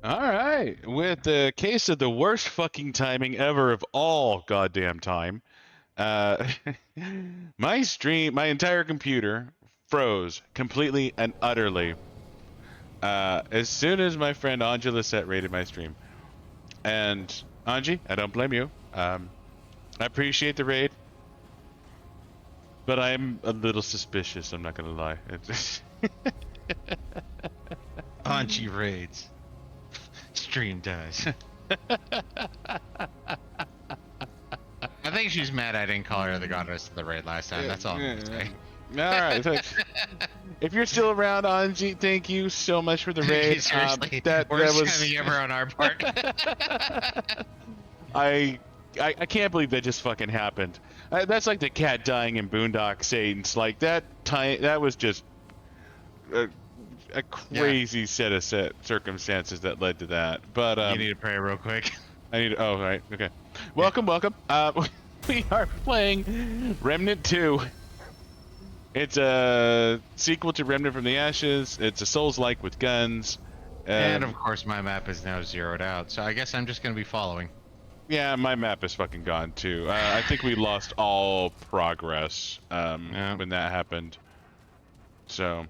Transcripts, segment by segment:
All right, with the case of the worst fucking timing ever of all goddamn time, uh, my entire computer froze completely and utterly as soon as my friend Aungelecette raided my stream. And Aungie, I don't blame you. I appreciate the raid, but I'm a little suspicious. I'm not gonna lie. Aungie raids. Stream dies. I think she's mad I didn't call her the goddess of the raid last time. That's all I'm gonna say. All right. If you're still around, Aungie, thank you so much for the raid. Seriously, that worst was timing ever on our part. I can't believe that just fucking happened. That's like the cat dying in Boondock Saints. Like that time, that was just a crazy set of circumstances that led to that. But You need to pray real quick. I need. Oh, right. Okay. Welcome. We are playing Remnant 2. It's a sequel to Remnant from the Ashes. It's a Souls-like with guns. And of course, my map is now zeroed out, so I guess I'm just gonna be following. Yeah, my map is fucking gone too. I think we lost all progress when that happened. So,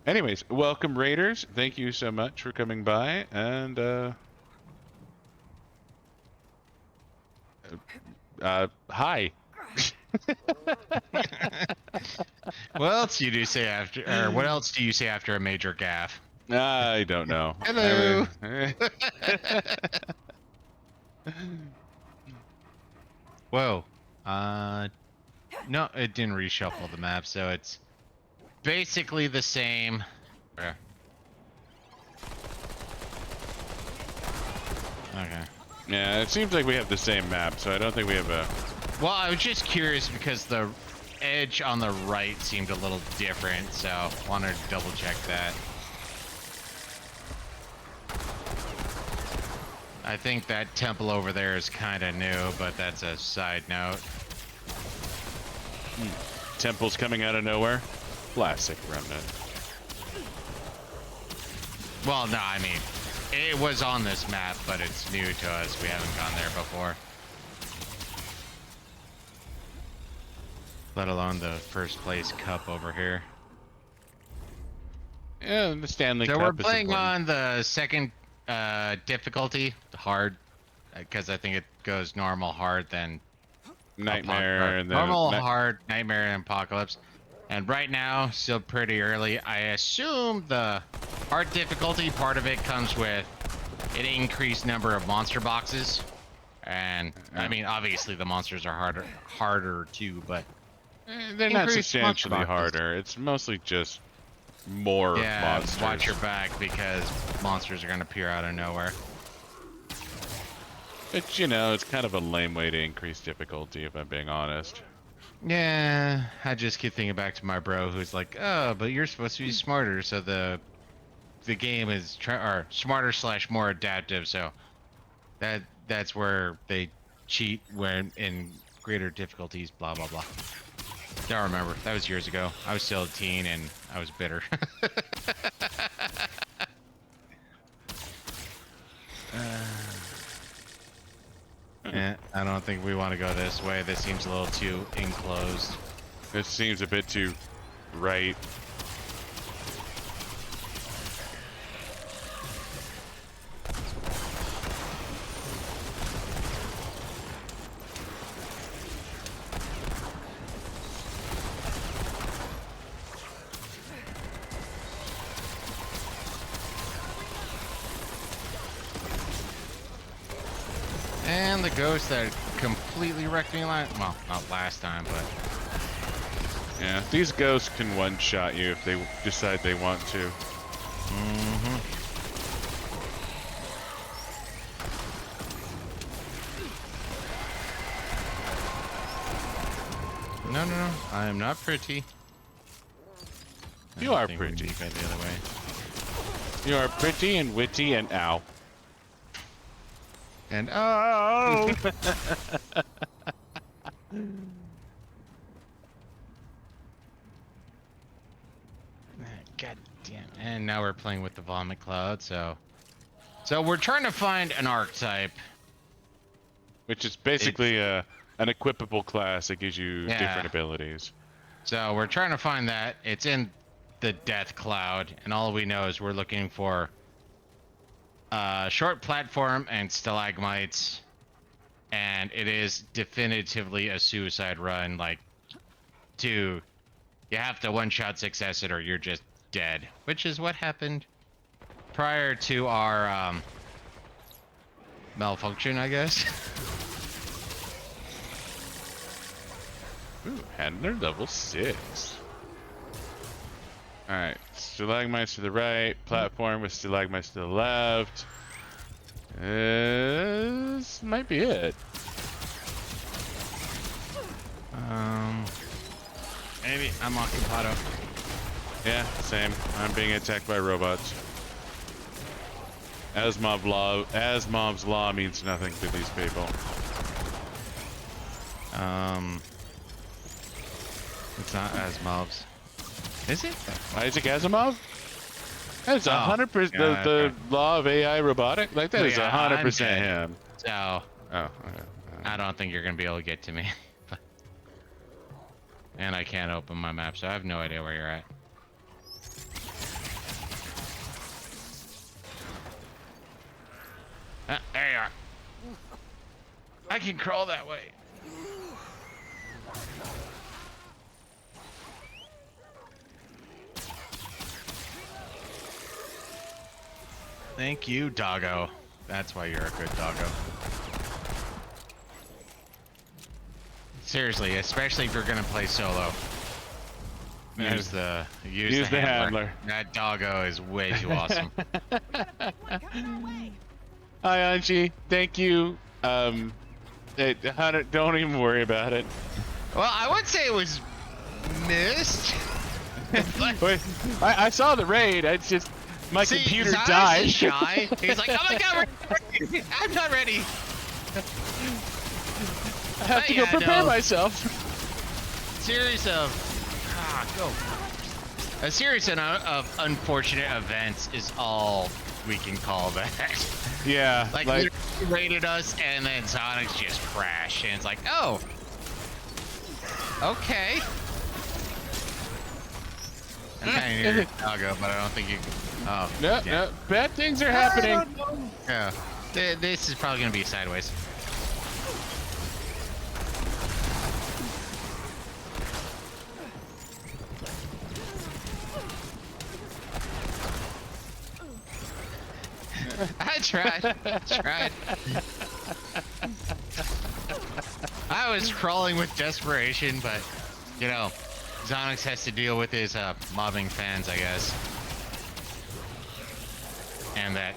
anyways, welcome Raiders. Thank you so much for coming by, and hi. What else do you say after, or what else do you say after a major gaffe? I don't know. Hello. Whoa. No, it didn't reshuffle the map, so it's basically the same. Okay. Yeah, it seems like we have the same map, so I don't think we have a... Well, I was just curious because the edge on the right seemed a little different, so wanted to double check that. I think that temple over there is kind of new, but that's a side note. Temples coming out of nowhere? Classic Remnant. Well, no, I mean, it was on this map, but it's new to us. We haven't gone there before. Let alone the first place cup over here. Yeah, the Stanley Cup So we're is playing important. on the second difficulty, hard, because I think it goes normal, hard, then Nightmare, and then... normal, hard, nightmare, and apocalypse. And right now, still pretty early. I assume the hard difficulty part of it comes with an increased number of monster boxes. And I mean, obviously the monsters are harder too, but they're not increased monster substantially boxes. harder. It's mostly just more monsters. Watch your back because monsters are gonna appear out of nowhere. But, you know, it's kind of a lame way to increase difficulty, if I'm being honest. Yeah, I just keep thinking back to my bro who's like, oh, but you're supposed to be smarter, so the game is smarter / more adaptive, so that's where they cheat when in greater difficulties, blah blah blah. Don't remember. That was years ago. I was still a teen and I was bitter. Yeah, I don't think we want to go this way. This seems a little too enclosed. This seems a bit too right. And the ghost that completely wrecked me well, not last time, but... Yeah, these ghosts can one-shot you if they decide they want to. Mm-hmm. No, I am not pretty. You are pretty. Go the other way. You are pretty and witty and ow. And oh! God damn. And now we're playing with the vomit cloud, so So we're trying to find an archetype. Which is basically an equipable class that gives you Yeah. different abilities. So we're trying to find that. It's in the Death Cloud, and all we know is we're looking for short platform and stalagmites, and it is definitively a suicide run. Like, you have to one-shot success it or you're just dead, which is what happened prior to our malfunction, I guess. Ooh, Handler level 6. Alright, stalagmites to the right, platform with stalagmites to the left. This might be it. Maybe I'm occupado. Yeah, same. I'm being attacked by robots. Asimov's law means nothing to these people. It's not Asimov's. Is it? Isaac Asimov? That's 100%. yeah, The okay. law of AI robotic? Like, that is Yeah, 100% I'm dead. him. So, Oh, okay. I don't think you're gonna be able to get to me. And I can't open my map, so I have no idea where you're at. There you are. I can crawl that way. Thank you, doggo. That's why you're a good doggo. Seriously, especially if you're gonna play solo. Use the handler. That doggo is way too awesome. Hi, Aungie. Thank you. Don't even worry about it. Well, I would say it was missed. Wait, I saw the raid. It's just my computer Zion's died. is shy. He's like, oh my god, I'm not ready. I have to go prepare myself. A series of unfortunate events is all we can call that. Yeah, like they raided us, and then Sonics just crashed, and it's like, oh, okay. I'm kind of near Chicago, but I don't think you. Oh, no, yeah. no, bad things are happening. Yeah, this is probably gonna be sideways. I tried. I was crawling with desperation, but, you know, Zonix has to deal with his mobbing fans, I guess. And that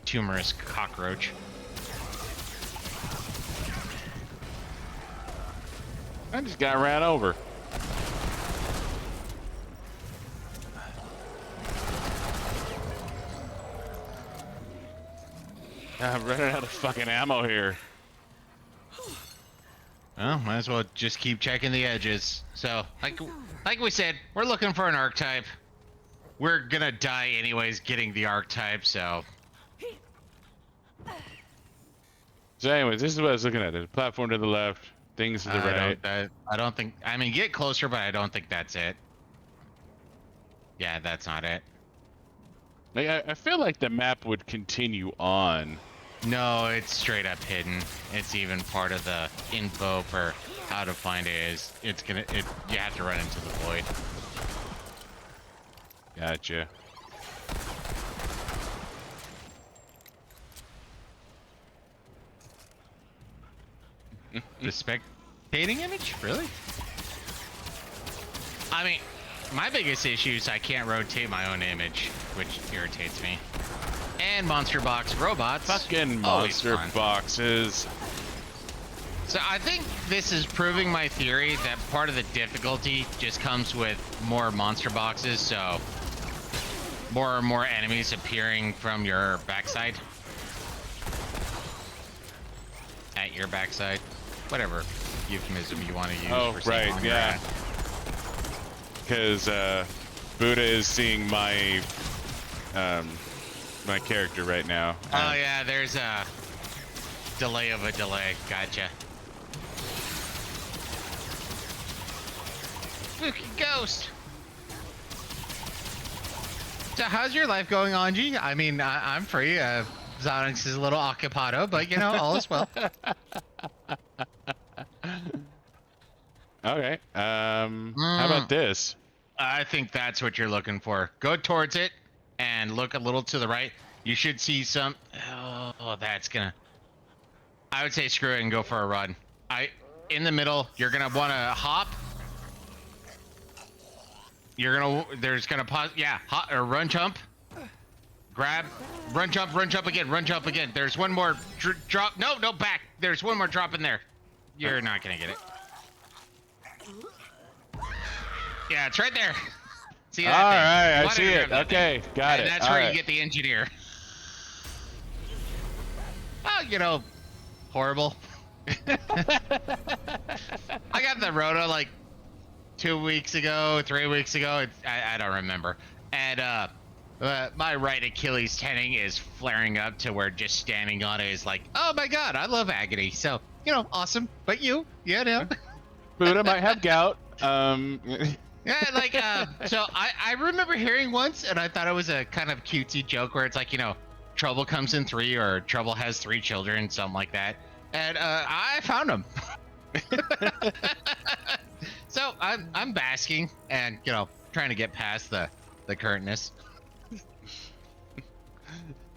tumorous cockroach. I just got ran over. I'm running out of fucking ammo here. Well, might as well just keep checking the edges. So, like we said, we're looking for an archetype. We're gonna die anyways getting the archetype, so... So anyways, this is what I was looking at. There's a platform to the left, things to the right. I don't think... I mean, get closer, but I don't think that's it. Yeah, that's not it. Like, I feel like the map would continue on. No, it's straight up hidden. It's even part of the info for how to find it you have to run into the void. Gotcha. The spectating image? Really? I mean, my biggest issue is I can't rotate my own image, which irritates me. And monster box robots. Fucking monster boxes. So I think this is proving my theory that part of the difficulty just comes with more monster boxes, so more and more enemies appearing from your backside. At your backside. Whatever euphemism you want to use. Oh, for right, yeah. Because Buddha is seeing my my character right now. Oh yeah, there's a delay of a delay. Gotcha. Spooky ghost. So how's your life going, Aungie? I mean, I'm free. Zonix is a little occupado, but you know, all is well. Okay. How about this? I think that's what you're looking for. Go towards it and look a little to the right. You should see some. Oh, that's gonna. I would say screw it and go for a run. In the middle, you're gonna want to hop. There's gonna pause. Yeah, hop or run, jump. Grab, run, jump again, run, jump again. There's one more drop. No, back. There's one more drop in there. You're not gonna get it. Yeah, it's right there. See that All thing? right, I Wanted see to it. grab that Okay, thing. got And it. that's All where right. you get the engineer. Well, you know, horrible. I got the Rona like 2 weeks ago, 3 weeks ago. I don't remember. And my right Achilles tendon is flaring up to where just standing on it is like, oh my god, I love agony. So, you know, awesome. But you know. Buddha might have gout. Yeah, like, so I remember hearing once, and I thought it was a kind of cutesy joke where it's like, you know, trouble comes in 3 or trouble has 3 children, something like that. And I found them. So I'm basking and, you know, trying to get past the currentness.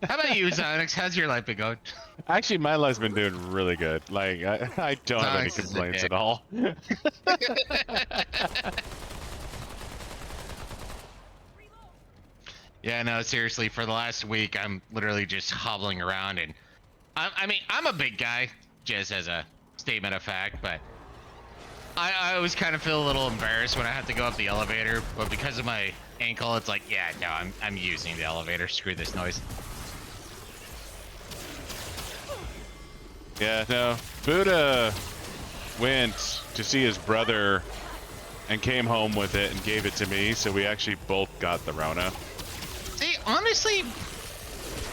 How about you, Zonix? How's your life been going? Actually, my life's been doing really good. Like, I don't have any Zonix is a complaints dick. at all. Yeah, no, seriously, for the last week, I'm literally just hobbling around, and I mean, I'm a big guy, just as a statement of fact, but I always kind of feel a little embarrassed when I have to go up the elevator, but because of my ankle, it's like, yeah, no, I'm using the elevator. Screw this noise. Yeah, no. Buddha went to see his brother and came home with it and gave it to me, so we actually both got the Rona. See, honestly,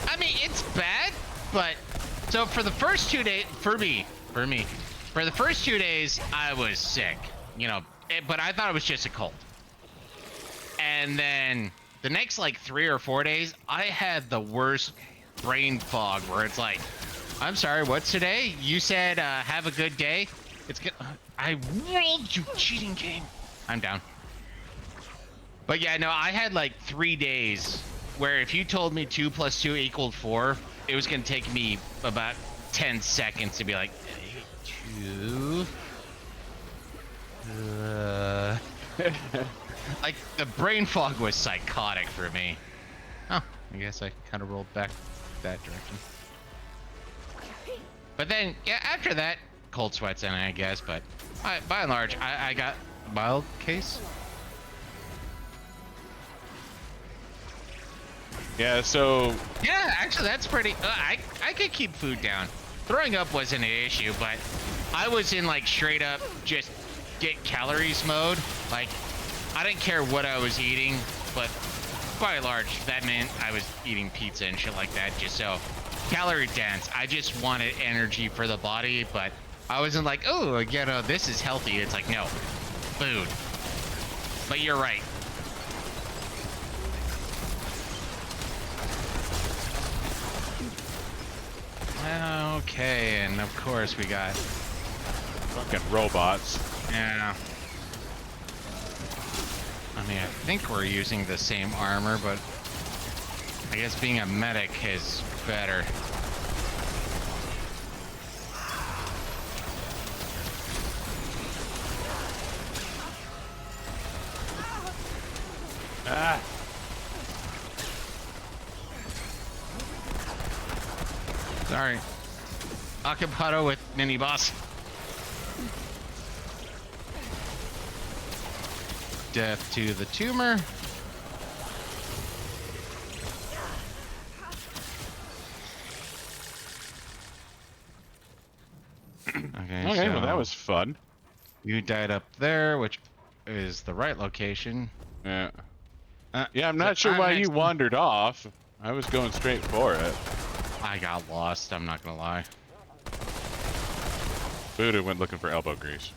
I mean, it's bad, but so for the first 2 days, for me, for the first 2 days, I was sick, you know, but I thought it was just a cold. And then the next like 3 or 4 days, I had the worst brain fog where it's like, I'm sorry, what's today? You said have a good day. It's good. I rolled, you cheating game. I'm down. But yeah, no, I had like 3 days where if you told me 2 + 2 = 4, it was gonna take me about 10 seconds to be like, 2. Like the brain fog was psychotic for me. Oh, I guess I kind of rolled back that direction. But then, yeah, after that, cold sweats in, I guess. But by and large, I got mild case. Yeah, so Yeah, actually, that's pretty. I could keep food down. Throwing up wasn't an issue, but I was in like straight up just get calories mode. Like, I didn't care what I was eating, but by and large, that meant I was eating pizza and shit like that, just so calorie dense. I just wanted energy for the body, but I wasn't like, oh, you know, this is healthy. It's like, no, food. But you're right. Okay, and of course we got, fucking robots. yeah. I mean, I think we're using the same armor, but I guess being a medic is better. Ah. Sorry. Occupado with mini boss. Death to the tumor. Okay, Okay, well so that was fun. you died up there, which is the right location. Yeah. Uh, Yeah, I'm so not sure I'm why next you to- wandered off. I was going straight for it. I got lost, I'm not gonna lie. Buddha went looking for elbow grease.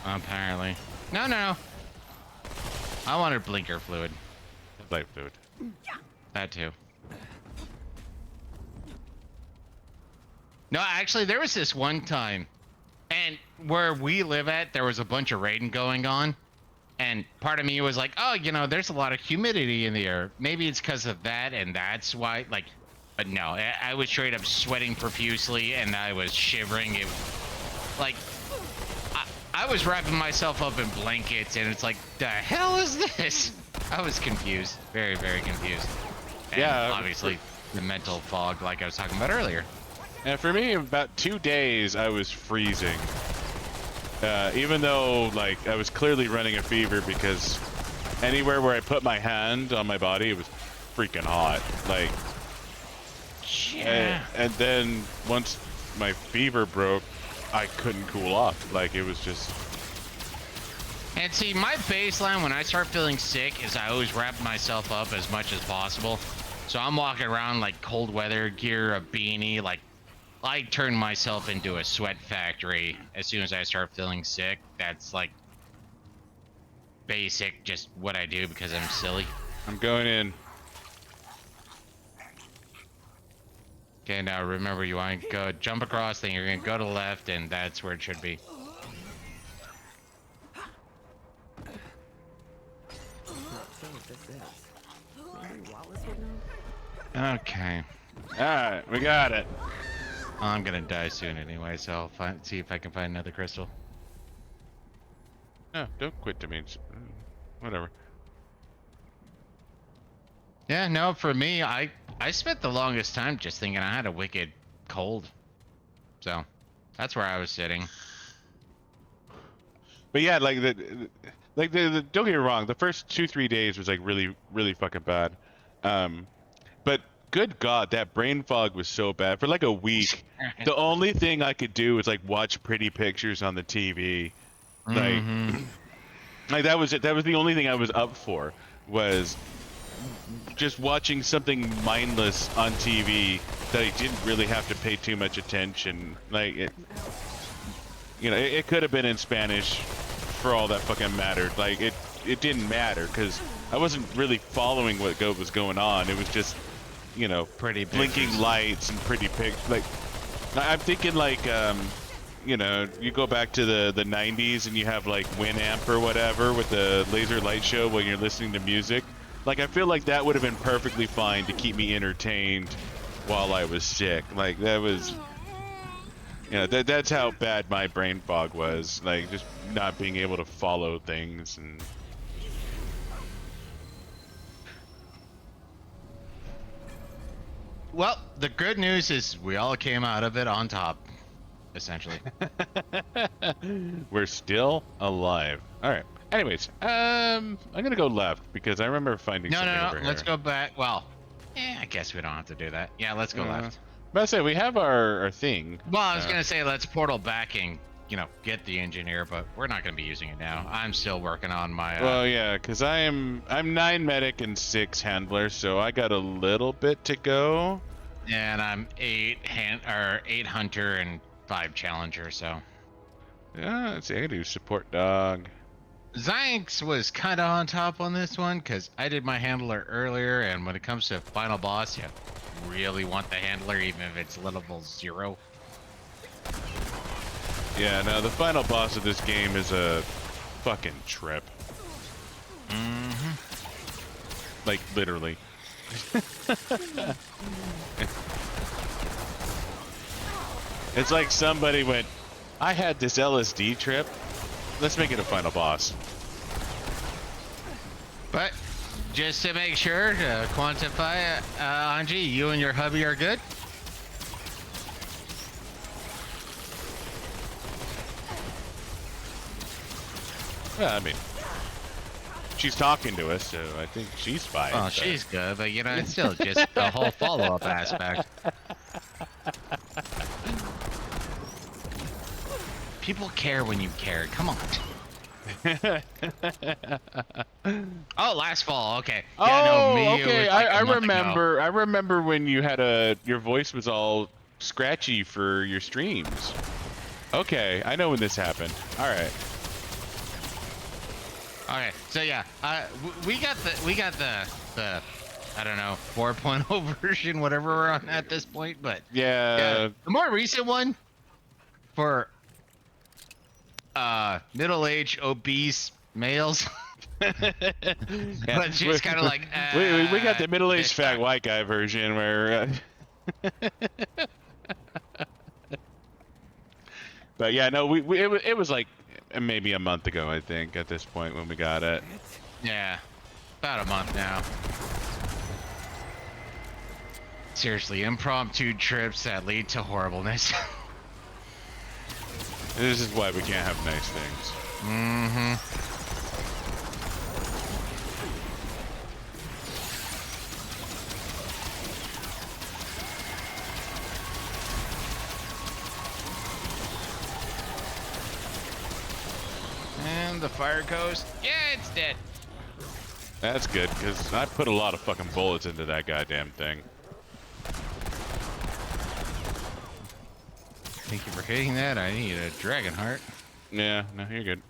Apparently. No, no, no. I wanted blinker fluid. Light fluid. That too. No, actually, there was this one time, and where we live at, there was a bunch of raiding going on, and part of me was like, oh, you know, there's a lot of humidity in the air. Maybe it's because of that, and that's why, like, but no, I was straight up sweating profusely, and I was shivering. It, like, I was wrapping myself up in blankets, and it's like, the hell is this? I was confused, very, very confused. And yeah, obviously, the mental fog, like I was talking about earlier. And for me, about 2 days, I was freezing. Even though, like, I was clearly running a fever because anywhere where I put my hand on my body, it was freaking hot. Like, yeah. And then once my fever broke, I couldn't cool off. Like, it was just... And see, my baseline when I start feeling sick is I always wrap myself up as much as possible. So I'm walking around like cold weather gear, a beanie, like I turn myself into a sweat factory as soon as I start feeling sick. That's like basic, just what I do because I'm silly. I'm going in. Okay, now remember, you want to go jump across, then you're going to go to the left, and that's where it should be. Okay. Alright, we got it. I'm gonna die soon anyway, so I'll see if I can find another crystal. No, don't quit to me. Whatever. Yeah, no, for me, I spent the longest time just thinking I had a wicked cold. So, that's where I was sitting. But yeah, like don't get me wrong, the first 2-3 days was like really fucking bad. But good God, that brain fog was so bad for like a week. The only thing I could do was like watch pretty pictures on the TV. Like, like that was it. That was the only thing I was up for, was just watching something mindless on TV that I didn't really have to pay too much attention. Like it, you know, it could have been in Spanish for all that fucking mattered. Like it didn't matter because I wasn't really following what was going on. It was just, you know, Pretty blinking pictures. lights and pretty pictures. Like, I'm thinking like, you know, you go back to the 90s and you have like Winamp or whatever with the laser light show when you're listening to music. Like, I feel like that would have been perfectly fine to keep me entertained while I was sick. Like, that was, you know, that's how bad my brain fog was. Like, just not being able to follow things and... Well, the good news is we all came out of it on top, essentially. We're still alive. All right. Anyways, I'm gonna go left because I remember finding No, something no, over no. here. Let's go back. Well, I guess we don't have to do that. Yeah, let's go left. But I say we have our thing. Well, I was gonna say let's portal back and, you know, get the engineer, but we're not gonna be using it now. I'm still working on my. Well, yeah, because I'm 9 medic and 6 handler, so I got a little bit to go. And I'm 8 hunter and 5 challenger. So. Yeah, let's see. I can do support dog. Zynx was kind of on top on this one because I did my handler earlier, and when it comes to final boss, you really want the handler even if it's level 0. Yeah, no, the final boss of this game is a fucking trip. Like, literally. It's like somebody went, I had this LSD trip. Let's make it a final boss. But just to make sure to quantify, Aungie, you and your hubby are good. Well, I mean, she's talking to us, so I think she's fine. Oh, but... she's good, but you know, it's still just the whole follow-up aspect. People care when you care. Come on. Oh, last fall. Okay. Yeah, no, Oh, me. It okay. was like I a month ago. remember. I remember when you had your voice was all scratchy for your streams. Okay, I know when this happened. All right. Okay. So yeah, we got the I don't know 4.0 version, whatever we're on at this point. But yeah, Yeah. the more recent one for middle-aged obese males. Yeah, But she's kind of like, we got the middle-aged this fat sucks. white guy version where. But yeah, no, it was like maybe a month ago, I think, at this point when we got it. Yeah, about a month now. Seriously, impromptu trips that lead to horribleness. This is why we can't have nice things. Mm-hmm. And the fire ghost. Yeah, it's dead. That's good, because I put a lot of fucking bullets into that goddamn thing. Thank you for hitting that. I need a dragon heart. Yeah, no, you're good.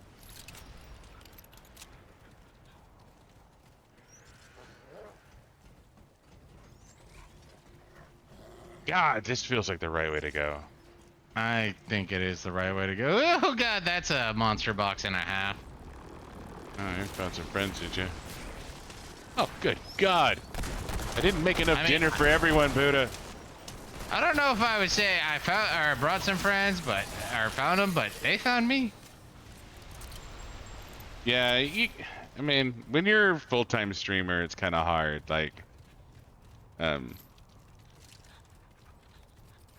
God, this feels like the right way to go. I think it is the right way to go. Oh god, that's a monster box and a half. Oh, you found some friends, did you? Oh, good God. I didn't make enough dinner for everyone, Buddha. I don't know if I would say I found or brought some friends, but or found them, but they found me. Yeah, I mean, when you're a full-time streamer, it's kind of hard. Like,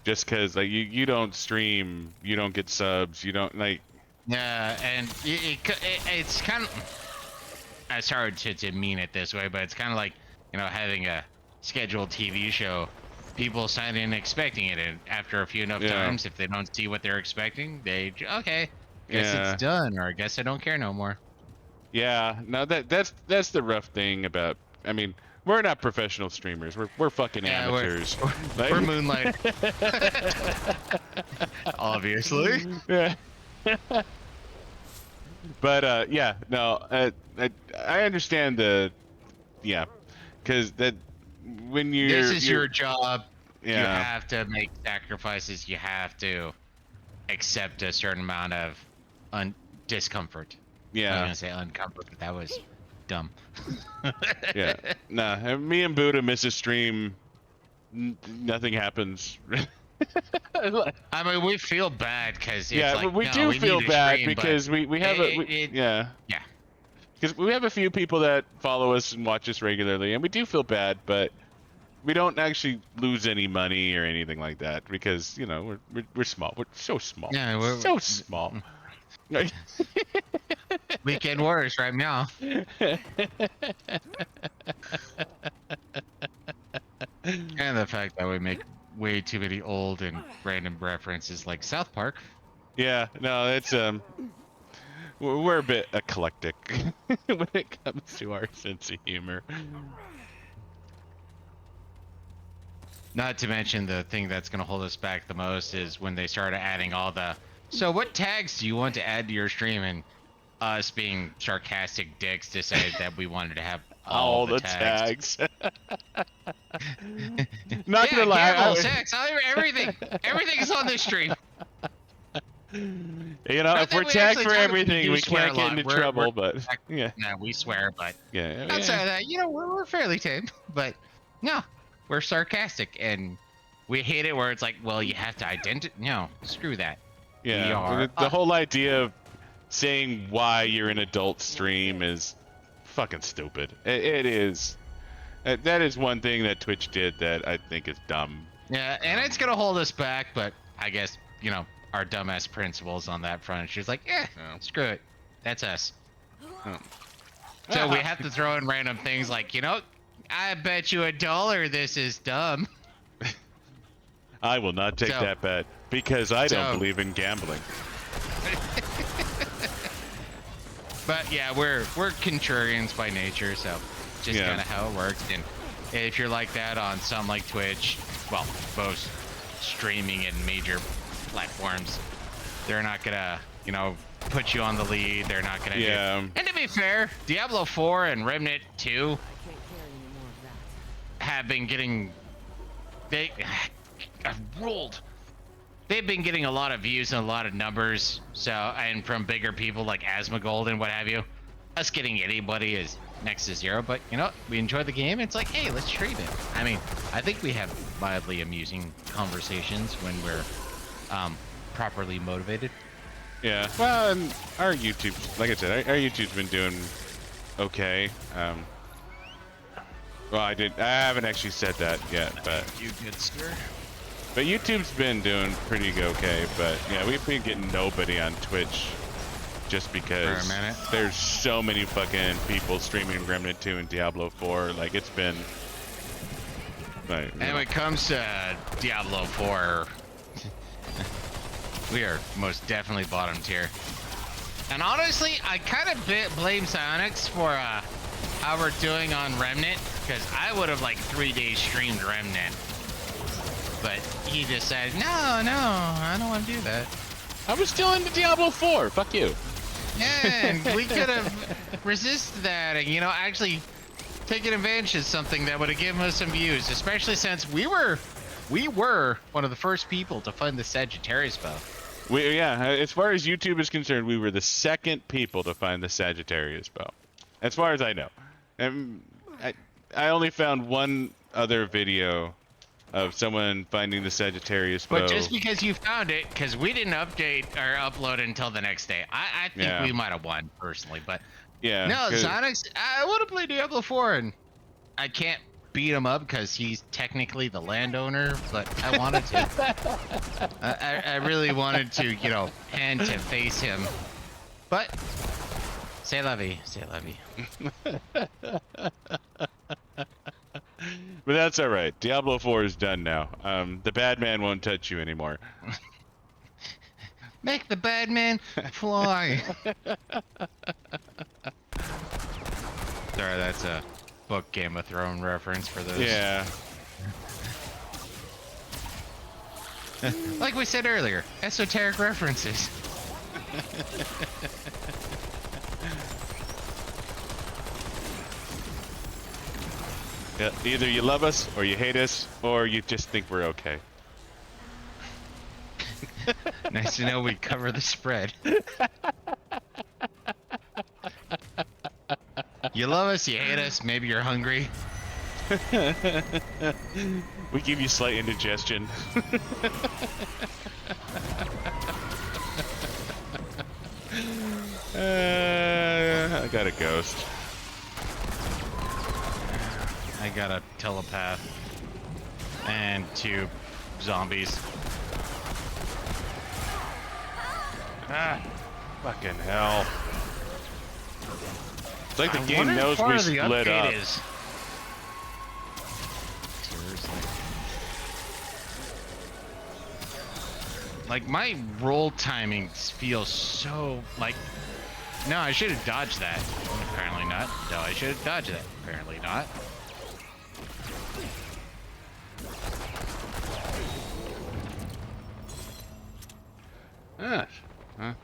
just because like you don't stream, you don't get subs, you don't like. Yeah, and it's kind of. It's hard to mean it this way, but it's kind of like, you know, having a scheduled TV show. People sign in expecting it, and after a few enough times, if they don't see what they're expecting, they okay, guess it's done, or I guess I don't care no more. Yeah, no, that's the rough thing about. I mean, we're not professional streamers. We're fucking amateurs. We're moonlight. Obviously. Yeah. But yeah, no, I understand yeah, because that when this is your job. Yeah. You have to make sacrifices. You have to accept a certain amount of discomfort. Yeah. I was gonna say uncomfort, but that was dumb. Yeah. Nah, me and Buddha miss a stream. Nothing happens. I mean, we feel bad because yeah, like, we do feel bad because we have yeah. Because we have a few people that follow us and watch us regularly, and we do feel bad, but we don't actually lose any money or anything like that because, you know, we're small. We're so small. Yeah, we're so small. We get worse right now. And the fact that we make way too many old and random references like South Park. Yeah, no, it's we're a bit eclectic when it comes to our sense of humor. Not to mention the thing that's going to hold us back the most is when they started adding all the, so what tags do you want to add to your stream? And us being sarcastic dicks decided that we wanted to have all the tags. Not gonna lie, cannibal, sex, everything is on this stream. You know, if we're tagged for everything, we can't get into trouble. But yeah, no, we swear. But yeah, outside of that, you know, we're fairly tame. But no, we're sarcastic, and we hate it where it's like, well, you have to identify. No, screw that. Yeah, the whole idea of saying why you're an adult stream is fucking stupid. It is. That is one thing that Twitch did that I think is dumb. Yeah, and it's gonna hold us back, but I guess, you know, our dumbass principles on that front. She's like, screw it. That's us. So we have to throw in random things like, you know, I bet you $1 this is dumb. I will not take that bet because I don't believe in gambling. But yeah, we're contrarians by nature, so just Yeah. kind of how it works. And if you're like that on some like Twitch, well, both streaming and major platforms, they're not gonna, you know, put you on the lead. They're not gonna Yeah. do. And to be fair, Diablo 4 and Remnant 2 have been getting I've ruled. They've been getting a lot of views and a lot of numbers. So, and from bigger people like Asmongold and what have you. Us getting anybody is next to zero. But you know, we enjoy the game. It's like, hey, let's trade it. I mean, I think we have mildly amusing conversations when we're properly motivated. Yeah. Well, and our YouTube, like I said, our YouTube's been doing okay. Well, I haven't actually said that yet, but You good, sir? but YouTube's been doing pretty okay. But yeah, we've been getting nobody on Twitch just because For a minute. there's so many fucking people streaming Remnant 2 and Diablo 4. Like it's been. Like, And when it comes to Diablo 4, we are most definitely bottom tier. And honestly, I kind of blame Psionics for how we're doing on Remnant, because I would have like 3 days streamed Remnant. But he just said, no, I don't want to do that. I was still into Diablo 4. Fuck you. Yeah, and we could have resisted that and, you know, actually taken advantage of something that would have given us some views, especially since we were one of the first people to find the Sagittarius bow. Yeah, as far as YouTube is concerned, we were the second people to find the Sagittarius bow. As far as I know. And I only found one other video of someone finding the Sagittarius bow. But just because you found it, because we didn't update or upload until the next day, I think Yeah. we might have won personally. But Yeah. no, 'cause- Sonics, I want to play Diablo 4, and I can't beat him up because he's technically the landowner, but I wanted to. I really wanted to, you know, hand to face him. But c'est la vie, c'est la vie. But that's all right. Diablo 4 is done now. The bad man won't touch you anymore. Make the bad man fly. Sorry, that's a book Game of Thrones reference for those. Yeah. Like we said earlier, esoteric references. Yeah. Either you love us, or you hate us, or you just think we're okay. Nice to know we cover the spread. You love us, you hate us, maybe you're hungry. We give you slight indigestion. I got a ghost. I got a telepath. And 2 zombies. Ah, fucking hell. It's like the I game wonder if knows part we of the split update up. is- Seriously. Like, my roll timing feels so, like... No, I should have dodged that. Apparently not. No, I should have dodged that. Apparently not. Ah,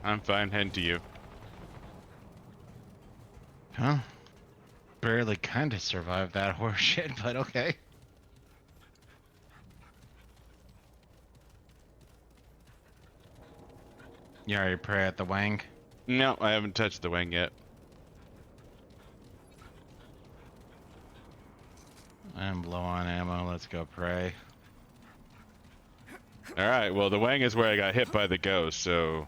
I'm fine. Heading to you. Huh? Barely kind of survived that horse shit, but okay. You already pray at the wang? No, I haven't touched the wing yet. I'm low on ammo, let's go pray. All right. Well, the wang is where I got hit by the ghost, so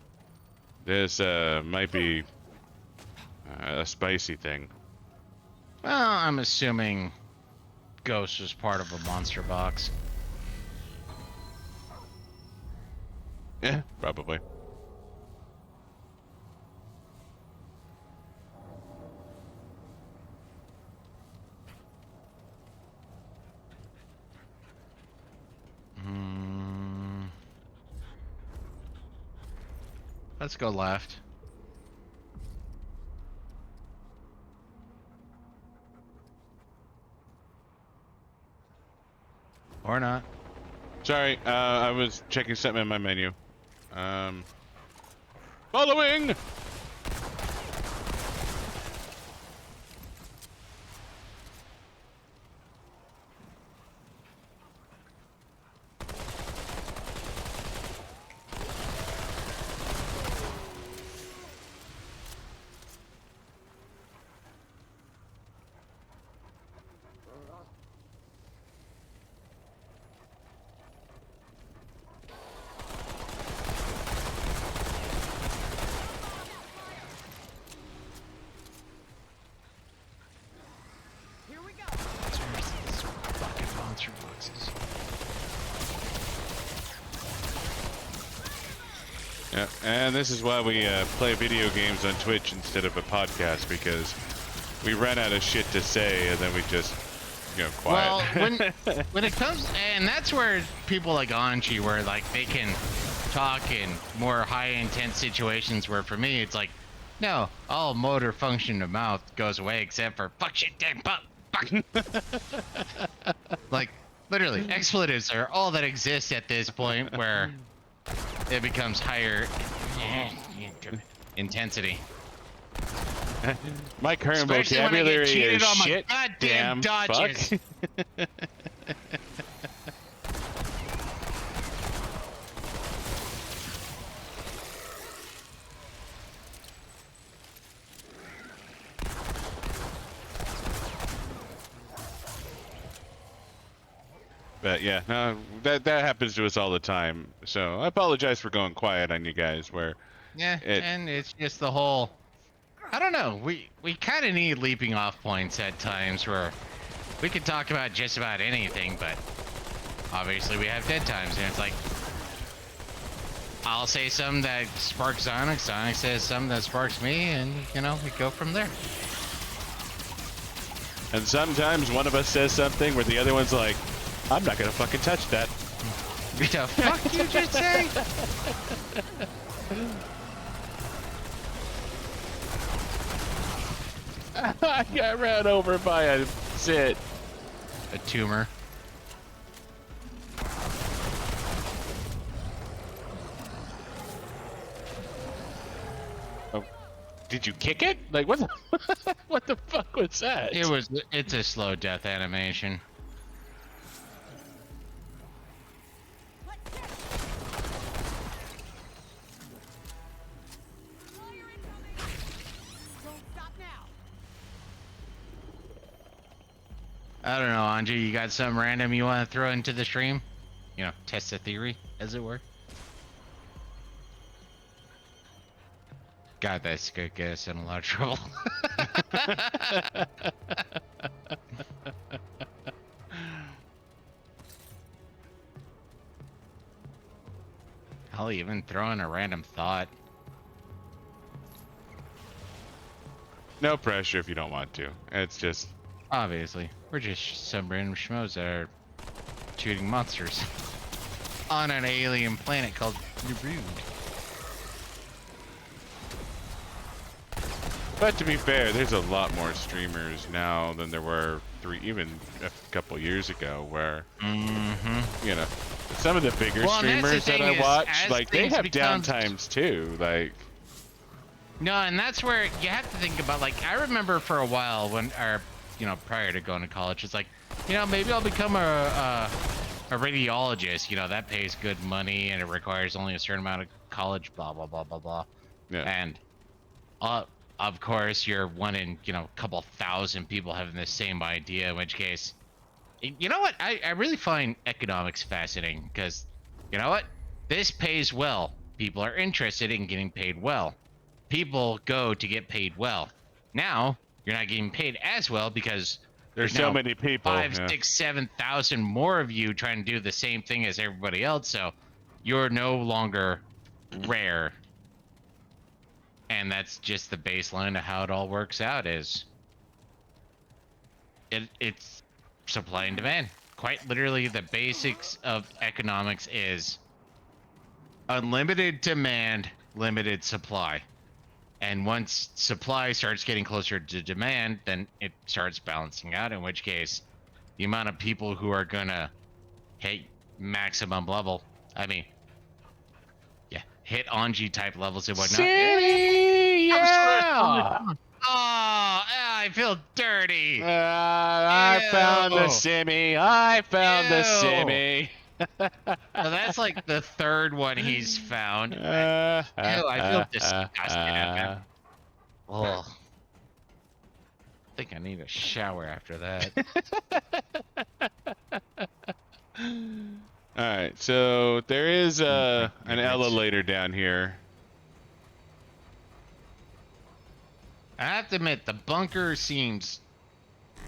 this might be a spicy thing. Well, I'm assuming Ghost was part of a monster box. Yeah, probably. Let's go left. Or not. Sorry, I was checking something in my menu. Following! Yeah, and this is why we play video games on Twitch instead of a podcast, because we ran out of shit to say and then we just, quiet. Well, when it comes, and that's where people like Aungie, where like they can talk in more high intense situations, where for me it's like, no, all motor function of mouth goes away except for fuck shit damn fuck. Like literally expletives are all that exists at this point, where it becomes higher intensity. My current Especially when I get vocabulary cheated is on my shit. goddamn Damn dodges. fuck. But yeah, no, that happens to us all the time. So I apologize for going quiet on you guys. Yeah, and it's just the whole, I don't know, we kind of need leaping off points at times where we could talk about just about anything, but obviously we have dead times, and it's like, I'll say something that sparks Sonic, Sonic says something that sparks me, and, we go from there. And sometimes one of us says something where the other one's like, I'm not gonna fucking touch that. What the fuck did you just say? I got ran over by a zit. A tumor. Oh, did you kick it? Like what? What the fuck was that? It's a slow death animation. I don't know, Aungie, you got something random you want to throw into the stream? Test the theory, as it were. God, that's gonna get us in a lot of trouble. I'll even throw in a random thought. No pressure if you don't want to. It's just... Obviously, we're just some random schmoes that are shooting monsters on an alien planet called Reboot. But to be fair, there's a lot more streamers now than there were even a couple years ago, where some of the bigger streamers that I watch, like they have downtimes too, like. No, and that's where you have to think about. Like, I remember for a while when, prior to going to college, it's like, maybe I'll become a radiologist. That pays good money and it requires only a certain amount of college. Blah blah blah blah blah. Yeah. And of course, you're one in, a couple thousand people having the same idea, in which case, you know what? I really find economics fascinating because, you know what? This pays well. People are interested in getting paid well. People go to get paid well. Now, you're not getting paid as well because there's so many people. 5, 6, 7,000 more of you trying to do the same thing as everybody else, so you're no longer rare. And that's just the baseline of how it all works out. It's supply and demand. Quite literally, the basics of economics is unlimited demand, limited supply. And once supply starts getting closer to demand, then it starts balancing out, in which case the amount of people who are gonna hit maximum level. I mean, yeah, hit Aungie type levels and whatnot. Sammy, yeah. Oh, I feel dirty. I found the Ew. Simmy. I found the Ew. Simmy. So that's like the third one he's found. Ew, I feel disgusted at him. Oh, I think I need a shower after that. All right, so there is an Right. elevator down here. I have to admit, the bunker seems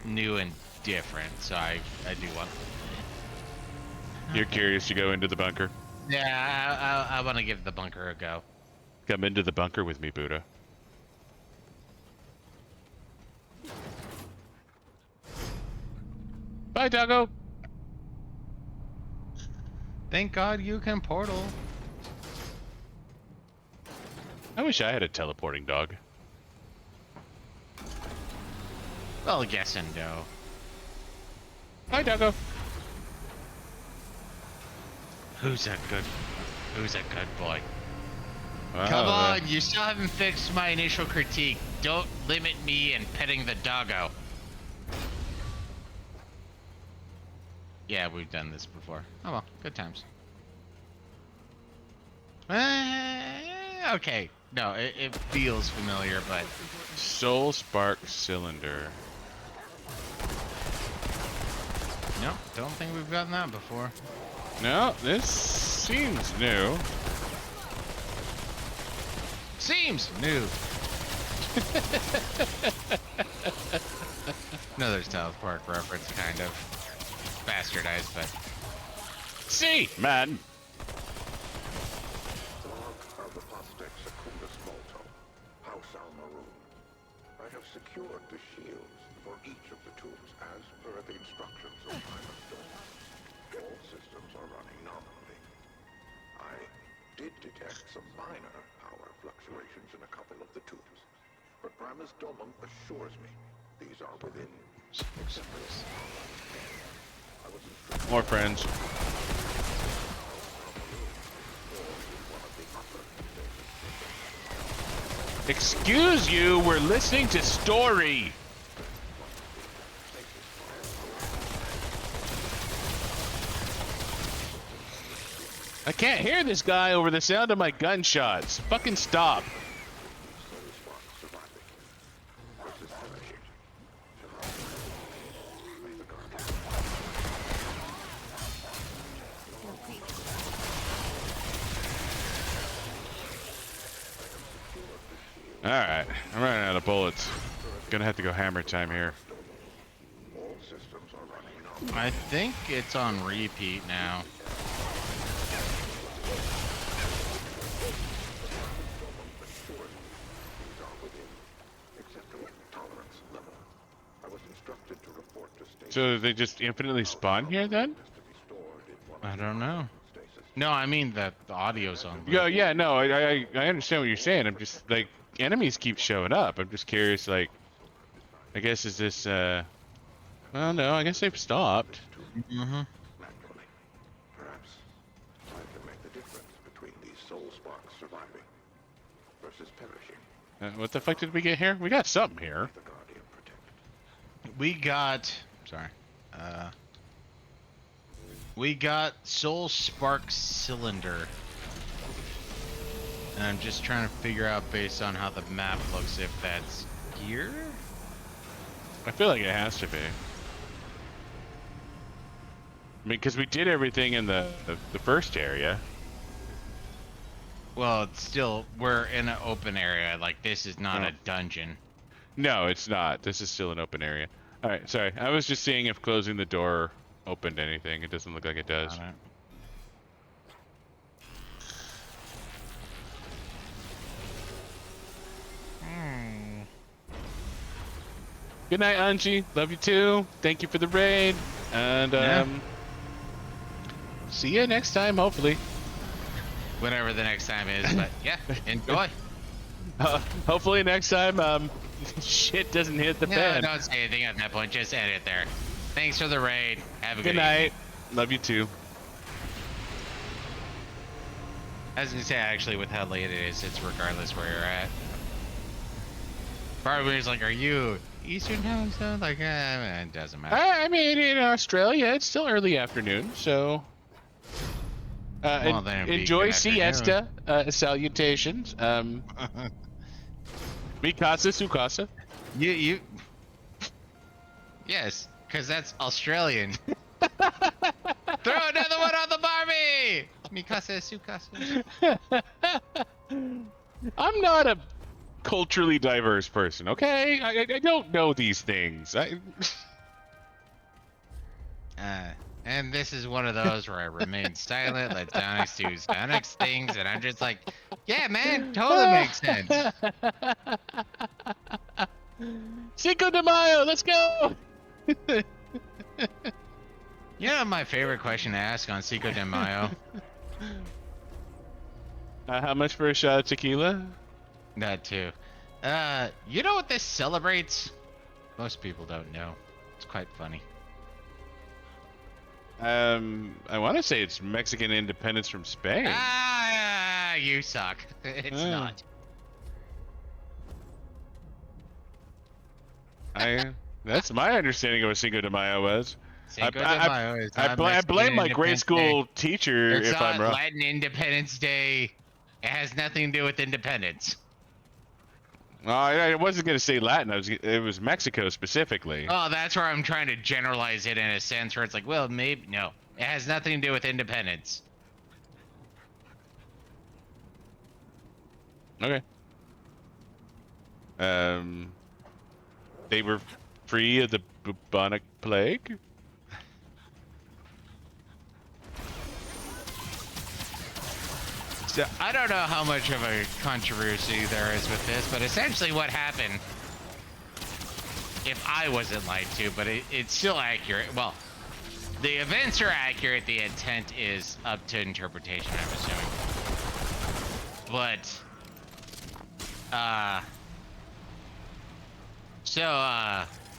new and different, so I do want. You're curious to go into the bunker? Yeah, I want to give the bunker a go. Come into the bunker with me, Buddha. Bye, doggo. Thank God you can portal. I wish I had a teleporting dog. Well, yes and no. Bye, doggo. Who's a good boy? Wow, Come on, you still haven't fixed my initial critique. Don't limit me in petting the doggo. Yeah, we've done this before. Oh well, good times. Okay. No, it feels familiar, but... Soul Spark Cylinder. No, don't think we've gotten that before. No, this seems new. Seems new. Another South Park reference, kind of. Bastardized, but... See, man. I have secured the shields for each of the tubes as per the instructions of my master. All systems are running nominally. I did detect some minor power fluctuations in a couple of the tubes, but Primus Domum assures me these are within acceptance. I was instructed More friends. Excuse you, we're listening to story. I can't hear this guy over the sound of my gunshots. Fucking stop. Alright, I'm running out of bullets. Gonna have to go hammer time here. I think it's on repeat now. So they just infinitely spawn here then? I don't know. No, I mean that the audio's on. Yeah, no, I understand what you're saying. I'm just like enemies keep showing up. I'm just curious, like, I guess is this well, no, I guess they've stopped. Mm-hmm. Perhaps I can make the difference between these soul sparks surviving versus perishing. What the fuck did we get here? We got something here. The Guardian protect. We got... Sorry. We got Soul Spark Cylinder. And I'm just trying to figure out based on how the map looks if that's here? I feel like it has to be. I mean, because we did everything in the first area. Well, it's still... We're in an open area. Like, this is not a dungeon. No, it's not. This is still an open area. All right, sorry. I was just seeing if closing the door opened anything. It doesn't look like it does. Got it. Good night, Aungie. Love you too. Thank you for the raid. And see you next time, hopefully. Whatever the next time is, but yeah, enjoy. Hopefully next time shit doesn't hit the No, fan. don't say anything at that point. Just end it there. Thanks for the raid. Have a good Good evening. night. Love you too. I was gonna say, actually, with how late it is, it's regardless where you're at. Part of me is like, are you Eastern time zone? Like, it doesn't matter. I mean, in Australia, it's still early afternoon, so Well, then it'd be enjoy good siesta. Salutations. Mikasa Sukasa. you. Yes, because that's Australian. Throw another one on the Barbie! Mikasa Sukasa. I'm not a culturally diverse person, okay? I don't know these things. And this is one of those where I remain silent, let Donix do Donix things, and I'm just like, yeah, man, totally makes sense. Cinco de Mayo, let's go! You know my favorite question to ask on Cinco de Mayo? How much for a shot of tequila? That too. You know what this celebrates? Most people don't know. It's quite funny. I want to say it's Mexican independence from Spain. You suck. It's not. That's my understanding of what Cinco de Mayo was. Cinco de Mayo is I blame my grade school teacher it's if I'm wrong. Latin Independence Day. It has nothing to do with independence. Well, I wasn't going to say Latin. It was Mexico specifically. Oh, that's where I'm trying to generalize it in a sense where it's like, well, maybe no. It has nothing to do with independence. Okay. They were free of the bubonic plague. So I don't know how much of a controversy there is with this, but essentially what happened, if I wasn't lied to, but it's still accurate. Well, the events are accurate. The intent is up to interpretation, I'm assuming. But,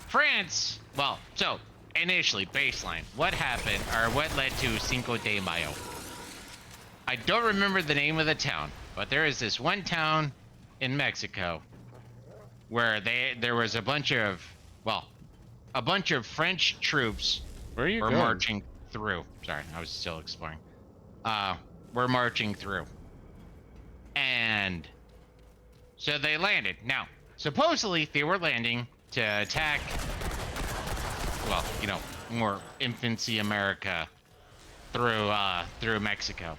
France, well, so initially, baseline, what happened, or what led to Cinco de Mayo? I don't remember the name of the town, but there is this one town in Mexico where there was a bunch of French troops were marching through. Sorry, I was still exploring. We're marching through. And so they landed. Now, supposedly they were landing to attack, well, you know, more infancy America through Mexico.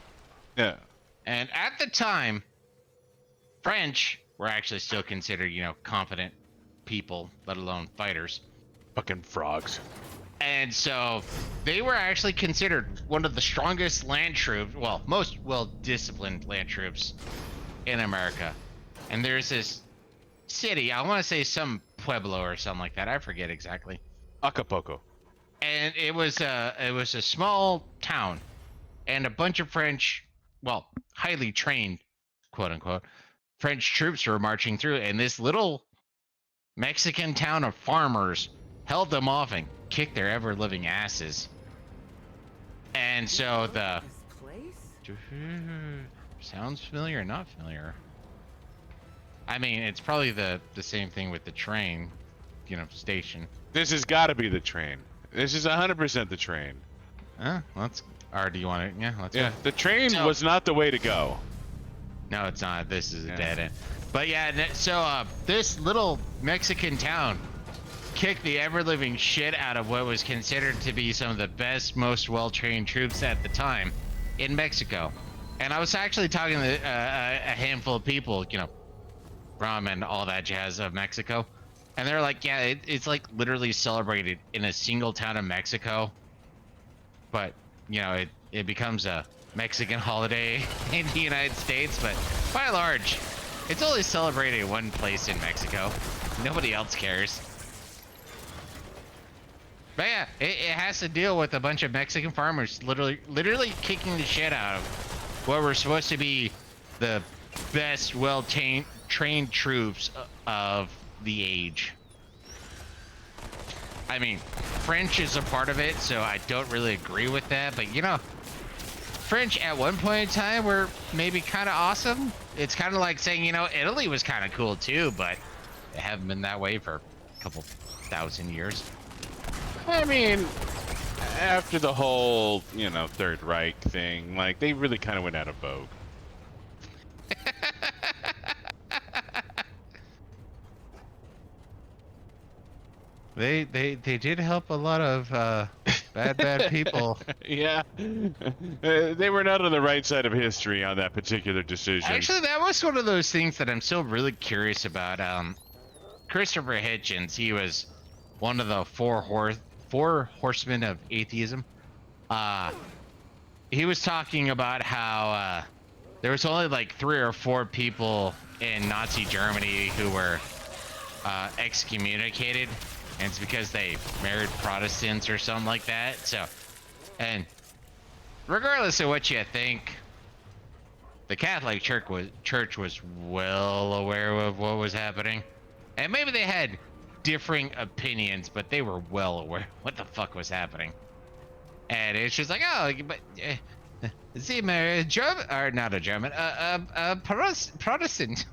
Yeah. And at the time, French were actually still considered, you know, competent people, let alone fighters. Fucking frogs. And so they were actually considered one of the strongest land troops, well, most well-disciplined land troops in America. And there's this city, I want to say some pueblo or something like that. I forget exactly. Acapulco. And it was a small town, and a bunch of French, well, highly trained, quote unquote, French troops were marching through, and this little Mexican town of farmers held them off and kicked their ever living asses. And so the sounds familiar, not familiar. I mean, it's probably the same thing with the train, you know, station. This has got to be the train. This is 100% the train. Let's. Or do you want to? Yeah, let's. Yeah, go. the train was not the way to go. No, it's not. This is a dead end. But yeah, so this little Mexican town kicked the ever-living shit out of what was considered to be some of the best, most well-trained troops at the time in Mexico. And I was actually talking to a handful of people, you know, from and all that jazz of Mexico. And they're like, yeah, it's like literally celebrated in a single town of Mexico. But, you know, it becomes a Mexican holiday in the United States. But by and large, it's only celebrated in one place in Mexico. Nobody else cares. But yeah, it has to deal with a bunch of Mexican farmers literally kicking the shit out of what were supposed to be the best trained troops of the age. I mean, French is a part of it, so I don't really agree with that, but you know, French at one point in time were maybe kind of awesome. It's kind of like saying, you know, Italy was kind of cool too, but they haven't been that way for a couple thousand years. I mean, after the whole, you know, Third Reich thing, like, they really kind of went out of vogue. They did help a lot of bad people. Yeah. They were not on the right side of history on that particular decision. Actually, that was one of those things that I'm still really curious about. Christopher Hitchens, he was one of the four horsemen of atheism. He was talking about how there was only like 3 or 4 people in Nazi Germany who were excommunicated, and it's because they married Protestants or something like that. So, and regardless of what you think, the Catholic Church was well aware of what was happening, and maybe they had differing opinions, but they were well aware what the fuck was happening. And it's just like, oh, but see, German or not a German, Protestant.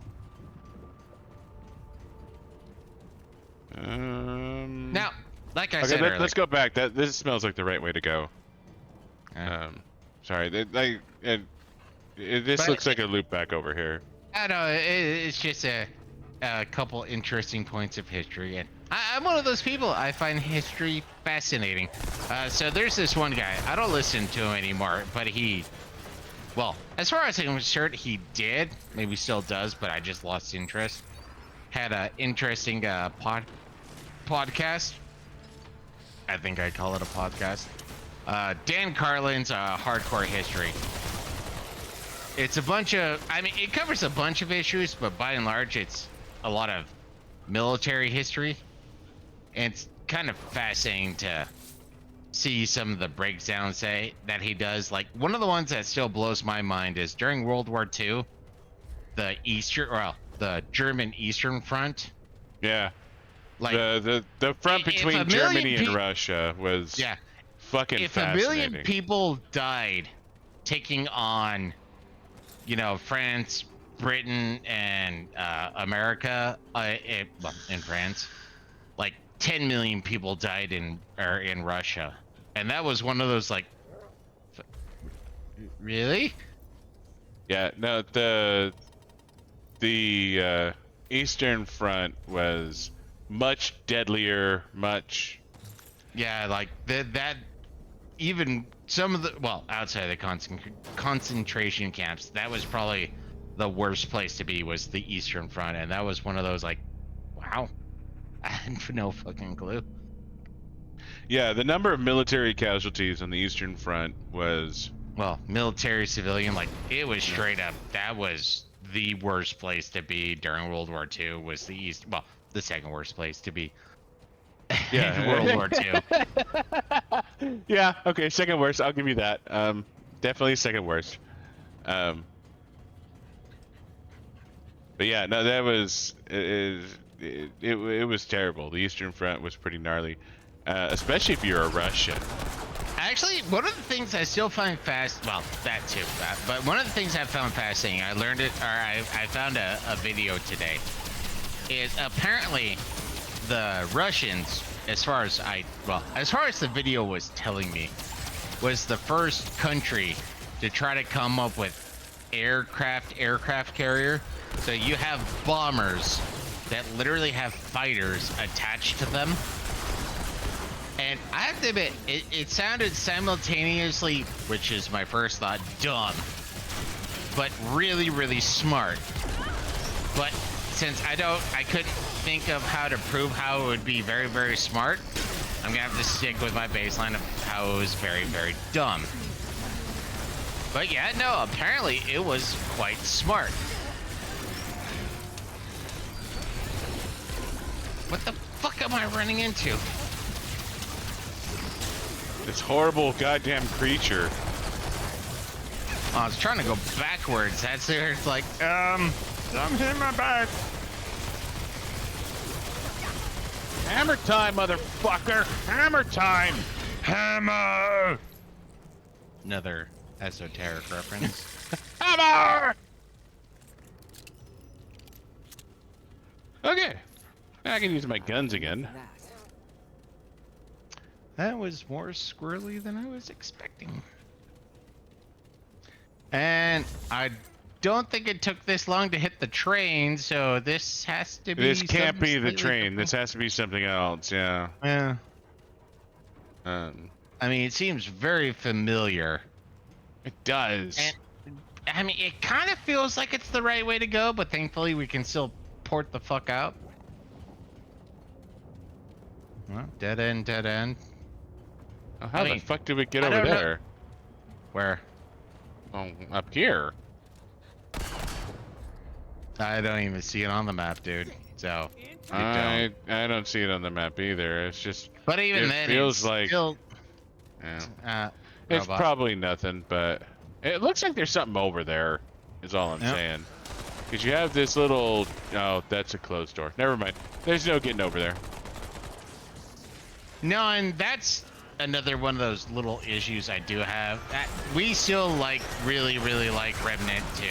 Now, like I said earlier, let's go back. This smells like the right way to go. Sorry, this looks like a loop back over here. I know it's just a couple interesting points of history, and I'm one of those people. I find history fascinating. So there's this one guy. I don't listen to him anymore, but well, as far as I'm concerned, he did. Maybe still does, but I just lost interest. Had an interesting podcast. I think I call it a podcast. Dan Carlin's Hardcore History. It's a bunch of, I mean, it covers a bunch of issues, but by and large, it's a lot of military history. And it's kind of fascinating to see some of the breakdowns that he does. Like, one of the ones that still blows my mind is during World War II, the German Eastern Front. Yeah. Like the front between Germany and Russia was fucking fascinating. If 1 million people died taking on, you know, France, Britain, and America, in France, like 10 million people died in Russia, and that was one of those like, really? Yeah. No, the Eastern Front was much deadlier, much. Yeah, like that. Even some of the, well, outside of the concentration camps, that was probably the worst place to be, was the Eastern Front, and that was one of those like, wow, I had no fucking clue. Yeah, the number of military casualties on the Eastern Front was, well, military, civilian, like, it was straight up. That was the worst place to be during World War II. Was the East, well, the second worst place to be. Yeah. in World War II. Yeah. Okay. Second worst. I'll give you that. Definitely second worst. But yeah, no, that was it was terrible. The Eastern Front was pretty gnarly, especially if you're a Russian. Actually, one of the things I still find well, that too, but one of the things I found fascinating, I learned it, or I found a video today, is apparently the Russians, as far as the video was telling me, was the first country to try to come up with aircraft carrier. So you have bombers that literally have fighters attached to them. And I have to admit, it sounded simultaneously, which is my first thought, dumb, but really, really smart. But since I couldn't think of how to prove how it would be very, very smart, I'm gonna have to stick with my baseline of how it was very, very dumb. But yeah, no, apparently it was quite smart. What the fuck am I running into? This horrible goddamn creature. Oh, I was trying to go backwards. That's where it's like, I'm hitting my back. Hammer time, motherfucker! Hammer time! Hammer! Another esoteric reference. Hammer! Okay. I can use my guns again. That was more squirrely than I was expecting. And I don't think it took this long to hit the train, so this has to be. This can't be the something train. slightly This has to be something else. Yeah. different. Yeah. Um, I mean, it seems very familiar. it does. And I mean, it kind of feels like it's the right way to go, but thankfully we can still port the fuck out. Well, dead end, dead end. Oh, how I the mean, fuck did we get I over don't know- there? Where? Oh, up here. I don't even see it on the map, dude. So, you I don't. don't see it on the map either. It's just But even it then, feels it's like still. yeah. It's Robot. probably nothing, but it looks like there's something over there. Is all I'm Yep. saying. Because you have this little. Oh, that's a closed door. Never mind. There's no getting over there. No, and that's another one of those little issues I do have. We still like really like Remnant 2.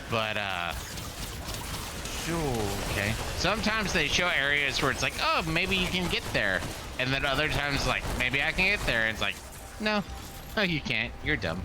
But okay. Sometimes they show areas where it's like, oh, maybe you can get there. And then other times like, maybe I can get there. And it's like, no, you can't. You're dumb.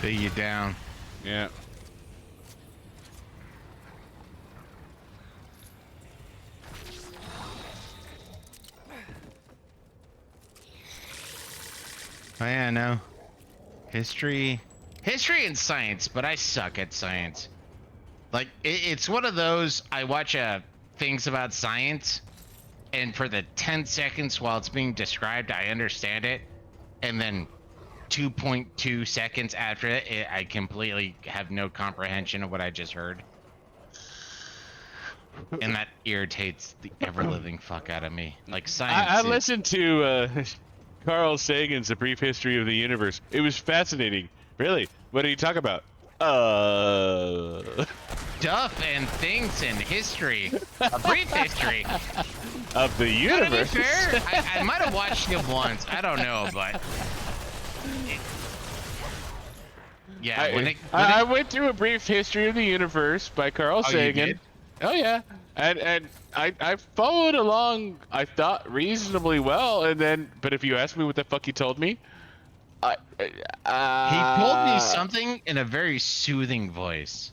Put you down. Yeah. Oh yeah, no. History and science, but I suck at science. Like it's one of those I watch things about science, and for the 10 seconds while it's being described, I understand it, and then 2.2 seconds after it, I completely have no comprehension of what I just heard. And that irritates the ever-living fuck out of me. Like science. I is- listened to Carl Sagan's A Brief History of the Universe. It was fascinating. Really? What did he talk about? Stuff and things and history. A brief history. Of the To be universe. fair, I might have watched it once. I don't know, but yeah, I went through A Brief History of the Universe by Carl Oh, you Sagan. did? Oh yeah, and I followed along. I thought reasonably well, and then but if you ask me what the fuck he told me, he told me something in a very soothing voice.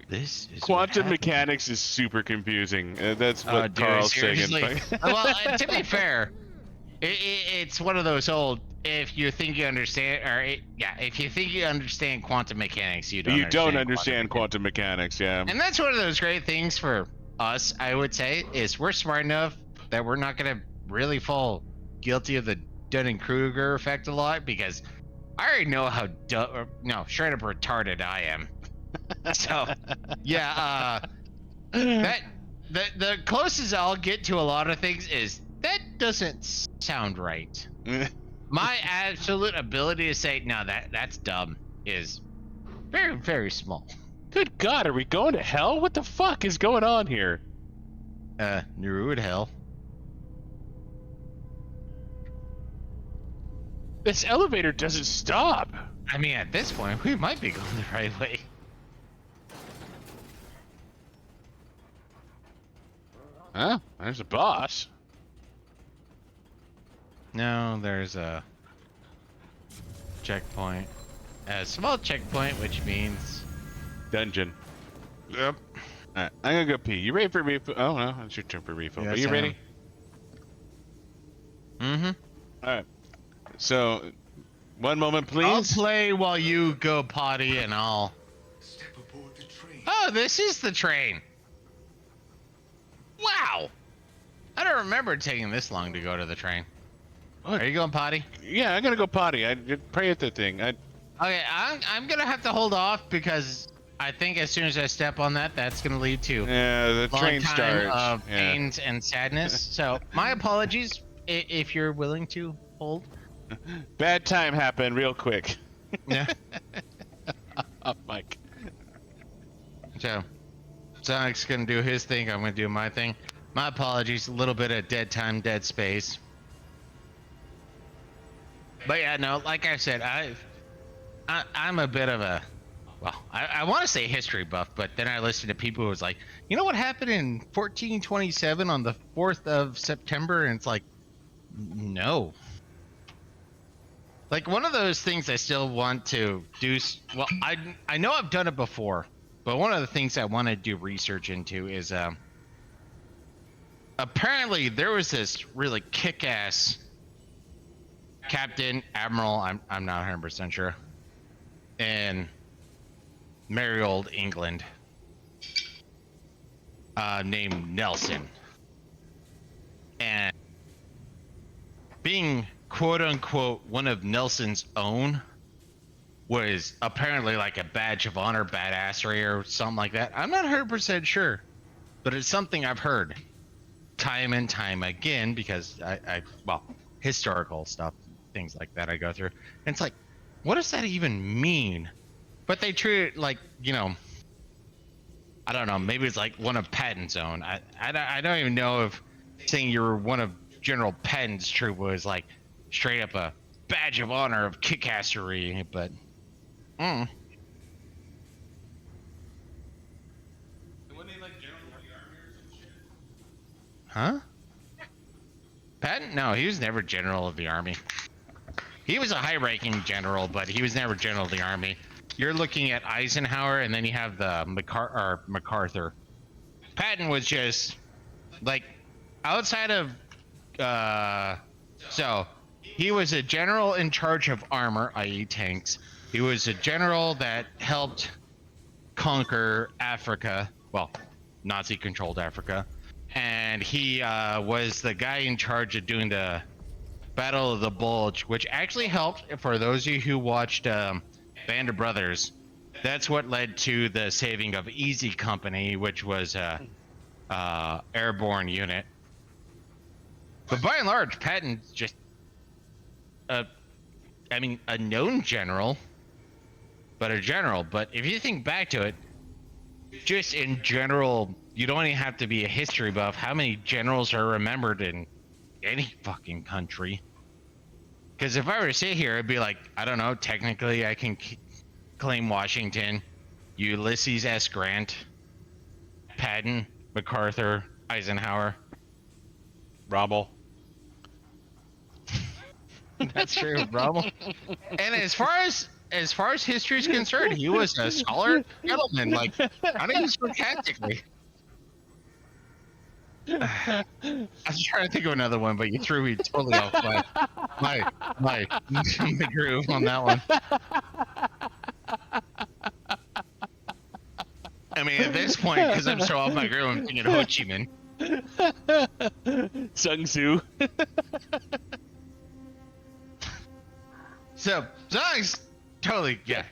This is Quantum mechanics is super confusing. That's what dude, Carl seriously. Sagan. Well, to be fair, it's one of those old. If you think you understand, if you think you understand quantum mechanics, you don't understand quantum mechanics. Yeah. And that's one of those great things for us, I would say, is we're smart enough that we're not gonna really fall guilty of the Dunning-Kruger effect a lot, because I already know how straight up retarded I am. So, yeah, that the closest I'll get to a lot of things is that doesn't sound right. My absolute ability to say no, that's dumb is very, very small. Good God, are we going to hell? What the fuck is going on here? Nurud hell. This elevator doesn't stop. I mean, at this point, we might be going the right way. Huh? There's a boss. No, there's a checkpoint. A small checkpoint, which means... Dungeon. Yep. Alright, I'm gonna go pee. You ready for refill? Oh no, it's your turn for refill. Yes, Are you I ready? Mm-hmm. Alright. So, one moment, I'll please. play while you go potty, and I'll... Step aboard the train. Oh, this is the train. Wow. I don't remember taking this long to go to the train. Are you going potty? Yeah, I'm gonna go potty. I did pray at the thing. Okay, I'm gonna have to hold off because I think as soon as I step on that, that's gonna lead to Yeah, the long train time starts. of Yeah. pains and sadness. So my apologies if you're willing to hold. Bad time happened real quick. Yeah. Oh, Mike. So Sonic's gonna do his thing. I'm gonna do my thing. My apologies. A little bit of dead time, dead space. But yeah, no, like I said, I'm a bit of a, well, I want to say history buff, but then I listened to people who was like, you know what happened in 1427 on the 4th of September? And it's like, no. Like one of those things I still want to do. Well, I know I've done it before, but one of the things I want to do research into is apparently there was this really kick-ass captain, admiral, I'm not 100% sure, in merry old England, named Nelson, and being quote unquote one of Nelson's own was apparently like a badge of honor, badassery, or something like that. I'm not 100% sure, but it's something I've heard time and time again because well, historical stuff, things like that I go through. And it's like, what does that even mean? But they treat it like, you know, I don't know, maybe it's like one of Patton's own. I don't even know if saying you're one of General Patton's troop was like straight up a badge of honor of kickassery, but Wasn't he like general of the army or some shit? huh? Patton? No, he was never general of the army. He was a high-ranking general, but he was never general of the army. You're looking at Eisenhower, and then you have the MacArthur. Patton was just like outside of so he was a general in charge of armor, i.e. tanks. He was a general that helped conquer Africa, well, Nazi-controlled Africa, and he was the guy in charge of doing the Battle of the Bulge, which actually helped. For those of you who watched Band of Brothers, that's what led to the saving of Easy Company, which was a airborne unit. But by and large, Patton's just a known general, but a general. But if you think back to it, just in general, you don't even have to be a history buff. How many generals are remembered in any fucking country? Because if I were to sit here, it'd be like, I don't know, technically I can claim Washington, Ulysses S. Grant, Patton, MacArthur, Eisenhower. Rommel. That's true, Rommel. And as far as history is concerned, he was a scholar gentleman, like, not even sarcastically. I was trying to think of another one, but you threw me totally off my groove on that one. I mean, at this point, because I'm so off my groove, I'm thinking Ho Chi Minh. Sun Tzu. So, Zong's totally, yeah.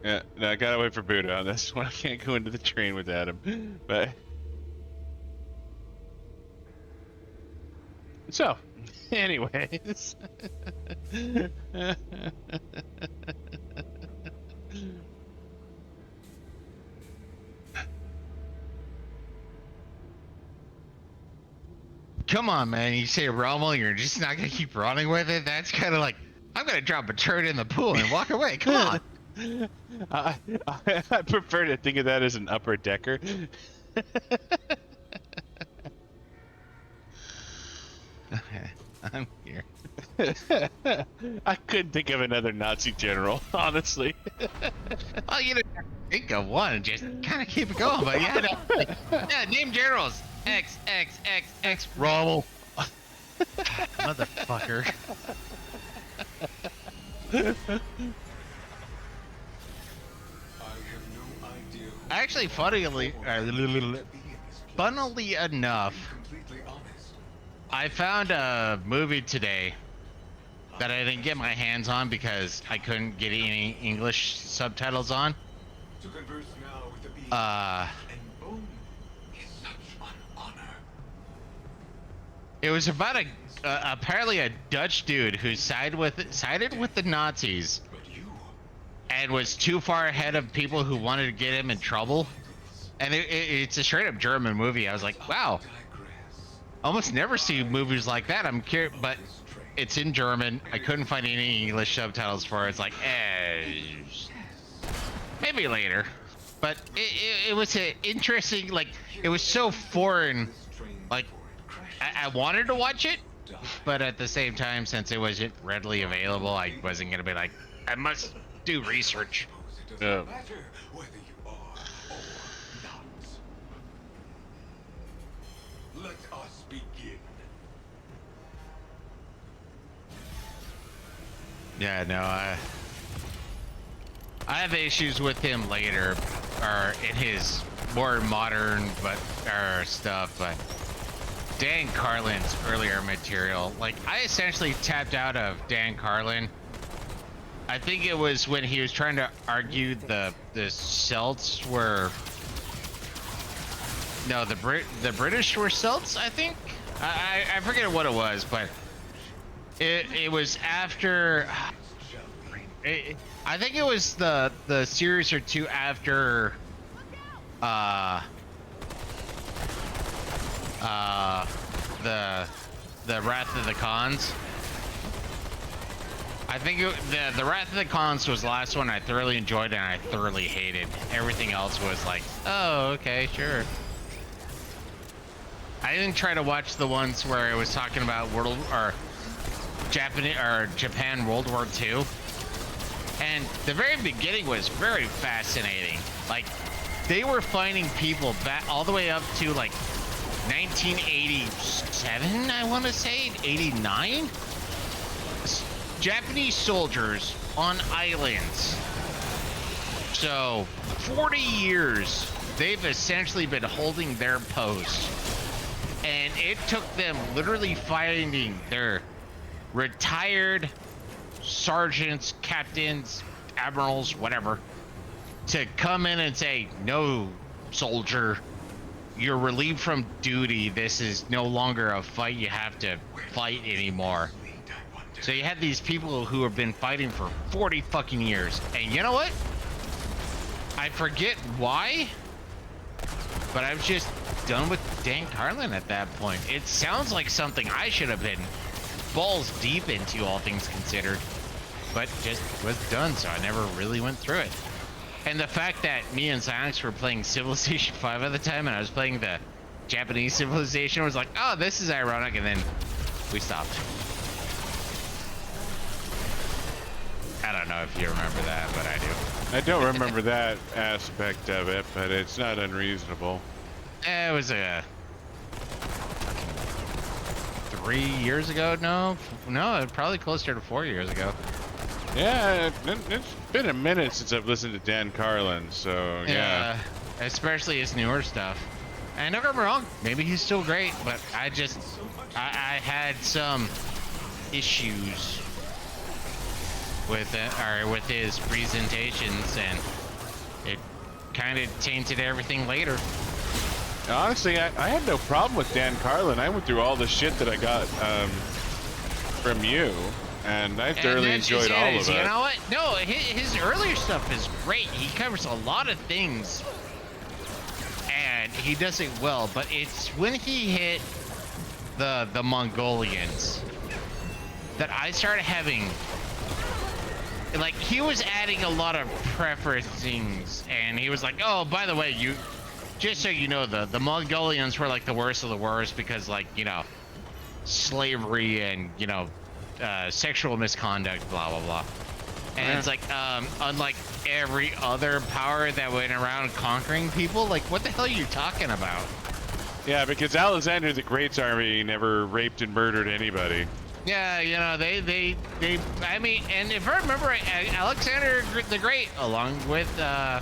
Yeah, no, I gotta wait for Buddha on this one. I can't go into the train with Adam. But so, anyways. Come on, man. You say Rommel, you're just not going to keep running with it? That's kind of like, I'm going to drop a turd in the pool and walk away. Come on. I prefer to think of that as an upper decker. Okay, I'm here. I couldn't think of another Nazi general, honestly. Well, you didn't have to think of one. Just kind of keep it going. But yeah, yeah, name generals. X, Rommel. Motherfucker. Actually, funnily enough, I found a movie today that I didn't get my hands on because I couldn't get any English subtitles on. It was about apparently a Dutch dude who sided with the Nazis and was too far ahead of people who wanted to get him in trouble. And it's a straight up German movie. I was like, wow. Almost never see movies like that. I'm curious, but it's in German. I couldn't find any English subtitles for it. It's like, maybe later. But it was an interesting, like, it was so foreign. Like, I wanted to watch it, but at the same time, since it wasn't readily available, I wasn't gonna be like, I must do research. Yeah. Let us begin. Yeah, no, I have issues with him later, or in his more modern stuff, but Dan Carlin's earlier material, like, I essentially tapped out of Dan Carlin. I think it was when he was trying to argue the Celts were, no, the British were Celts, I think. I forget what it was, but it was after. I think it was the series or two after. The Wrath of the Khans. I think the Wrath of the Khans was the last one I thoroughly enjoyed and I thoroughly hated. Everything else was like, oh, okay, sure. I didn't try to watch the ones where it was talking about Japan World War II. And the very beginning was very fascinating. Like, they were finding people back all the way up to like 1987, I want to say, 89. Japanese soldiers on islands. So 40 years they've essentially been holding their post, and it took them literally finding their retired sergeants, captains, admirals, whatever, to come in and say, no, soldier, you're relieved from duty. This is no longer a fight you have to fight anymore. So you had these people who have been fighting for 40 fucking years. And you know what? I forget why, but I was just done with Dan Carlin at that point. It sounds like something I should have been balls deep into, all things considered, but just was done, so I never really went through it. And the fact that me and Zynox were playing Civilization 5 at the time, and I was playing the Japanese Civilization, was like, oh, this is ironic, and then we stopped. I don't know if you remember that, but I do. I don't remember that aspect of it, but it's not unreasonable. It was 3 years ago? No, probably closer to 4 years ago. Yeah, it's been a minute since I've listened to Dan Carlin, so yeah. Especially his newer stuff. And don't get me wrong, maybe he's still great, but I had some issues with it, or with his presentations, and it kind of tainted everything later. Honestly, I had no problem with Dan Carlin. I went through all the shit that I got from you, and I thoroughly enjoyed all of it. You know what? No, his earlier stuff is great. He covers a lot of things, and he does it well. But it's when he hit the Mongolians that I started having, like, he was adding a lot of preferencings, and he was like, oh, by the way, just so you know, the Mongolians were like the worst of the worst because, like, you know, slavery and, you know, sexual misconduct, blah, blah, blah. And it's like, unlike every other power that went around conquering people, like, what the hell are you talking about? Yeah, because Alexander the Great's army never raped and murdered anybody. Yeah, you know, they, I mean, and if I remember right, Alexander the Great, along with, God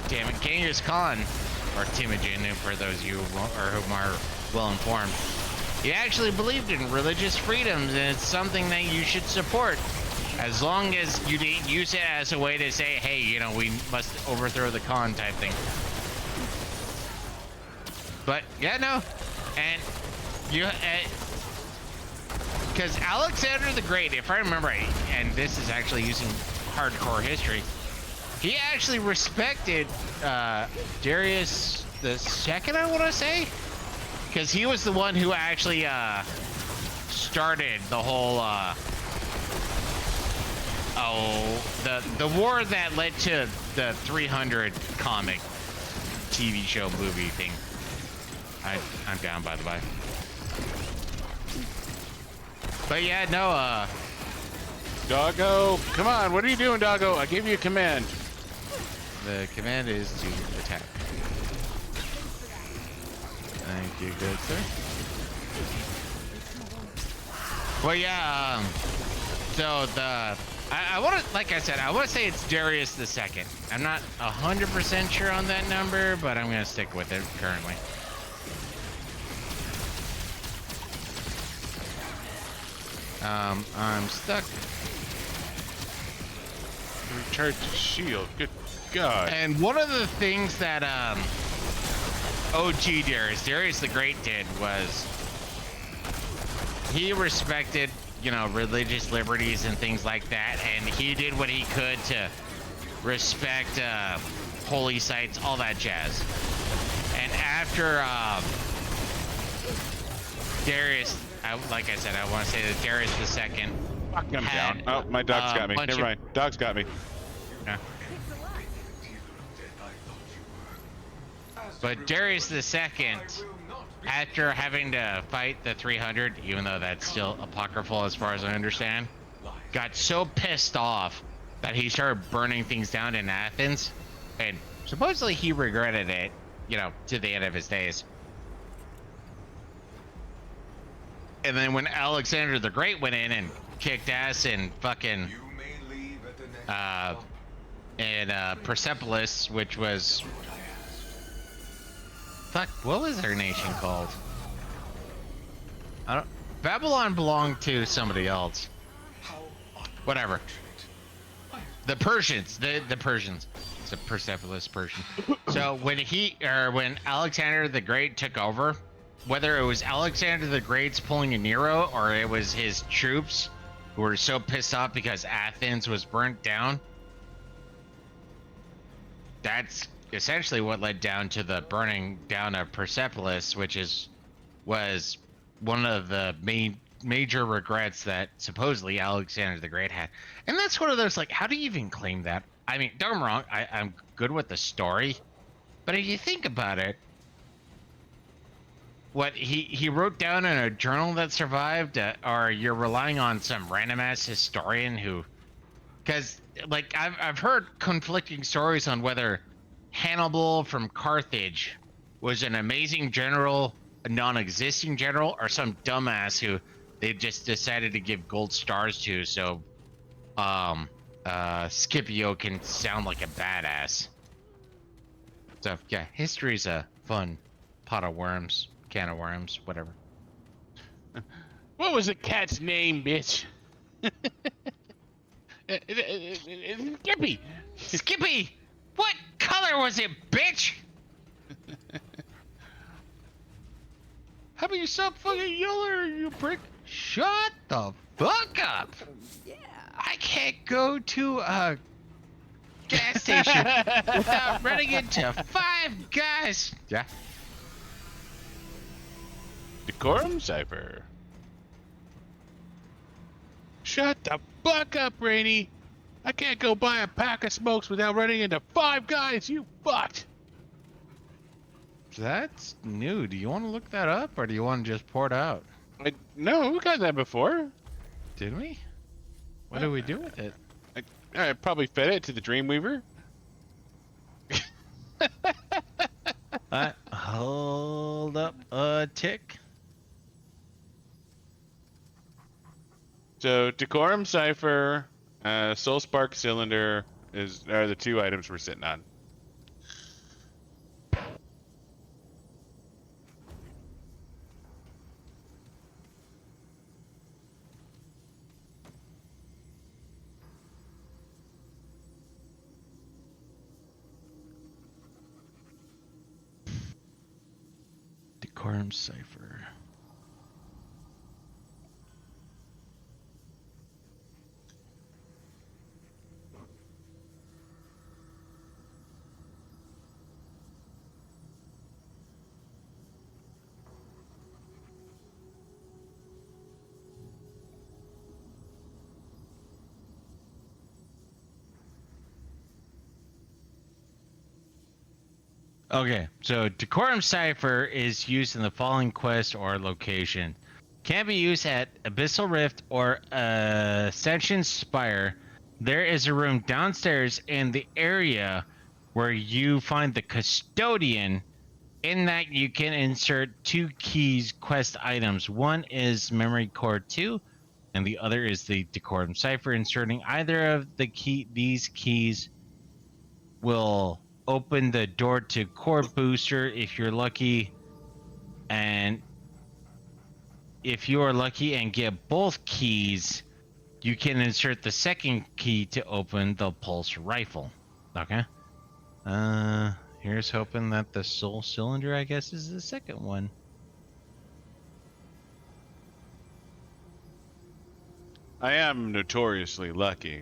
damn it, Genghis Khan, or Temujin, for those of you whom are well informed, he actually believed in religious freedoms, and it's something that you should support, as long as you didn't use it as a way to say, hey, you know, we must overthrow the Khan type thing. But yeah, no, and you, because Alexander the Great, if I remember right, and this is actually using hardcore history, he actually respected Darius the Second, I want to say, because he was the one who actually started the whole the war that led to the 300 comic TV show movie thing. I'm down, by the way. But yeah, no, Doggo, come on, what are you doing, Doggo? I gave you a command. the command is to attack. Thank you, good sir. Well, yeah, so I want to, like I said, I want to say it's Darius the Second. I'm not 100% sure on that number, but I'm going to stick with it currently. I'm stuck. Recharge the shield. Good God. And one of the things that OG Darius the Great did was he respected, you know, religious liberties and things like that, and he did what he could to respect holy sites, all that jazz. And after Darius, like I said, I want to say that Darius the Second. I'm down. Oh, my dog's got me. Never mind. Dog's got me. Yeah. But Darius the Second, after having to fight the 300, even though that's still apocryphal as far as I understand, got so pissed off that he started burning things down in Athens, and supposedly he regretted it, you know, to the end of his days. And then when Alexander the Great went in and kicked ass in fucking Persepolis, which was, fuck, what was their nation called? I don't. Babylon belonged to somebody else. Whatever. The Persians. The Persians. It's a Persepolis Persian. So when Alexander the Great took over, whether it was Alexander the Great's pulling a Nero or it was his troops who were so pissed off because Athens was burnt down, that's essentially what led down to the burning down of Persepolis, which was one of the major regrets that supposedly Alexander the Great had. And that's one of those, like, how do you even claim that? I mean, don't get me wrong, I'm good with the story, but if you think about it, what he wrote down in a journal that survived, or you're relying on some random ass historian who, because like I've heard conflicting stories on whether Hannibal from Carthage was an amazing general, a non-existing general, or some dumbass who they just decided to give gold stars to so Scipio can sound like a badass. So yeah, history's a fun pot of worms. Can of worms, whatever. What was the cat's name, bitch? Skippy. Skippy! What color was it, bitch? How about you stop fucking yelling, you prick? Shut the fuck up! Yeah. I can't go to a gas station without running into 5 guys. Yeah. Decorum Cypher. Shut the fuck up, Rainy. I can't go buy a pack of smokes without running into 5 guys, you fucked. That's new. Do you want to look that up, or do you want to just pour it out? No, we got that before. Did we? What did we do with it? I probably fed it to the Dreamweaver. Hold up a tick. So decorum cipher, soul spark cylinder are the two items we're sitting on. Decorum cipher. Okay, so Decorum Cipher is used in the following quest or location. Can be used at Abyssal Rift or Ascension Spire. There is a room downstairs in the area where you find the custodian. In that, you can insert 2 keys quest items. One is Memory Core 2, and the other is the Decorum Cipher. Inserting either of these keys will open the door to Core Booster if you're lucky, and if you are lucky and get both keys, you can insert the second key to open the Pulse Rifle. Okay. Here's hoping that the Soul Cylinder, I guess, is the second one. I am notoriously lucky.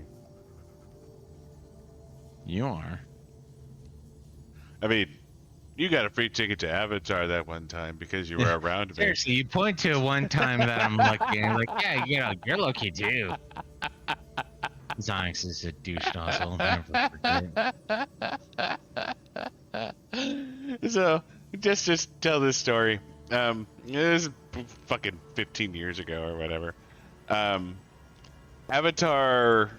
You are. I mean, you got a free ticket to Avatar that one time because you were around me. Seriously, you point to one time that I'm lucky, and you're like, yeah, you know, you're lucky too. Zonix is a douche nozzle. Never forget. So, just tell this story. It was fucking 15 years ago or whatever. Avatar,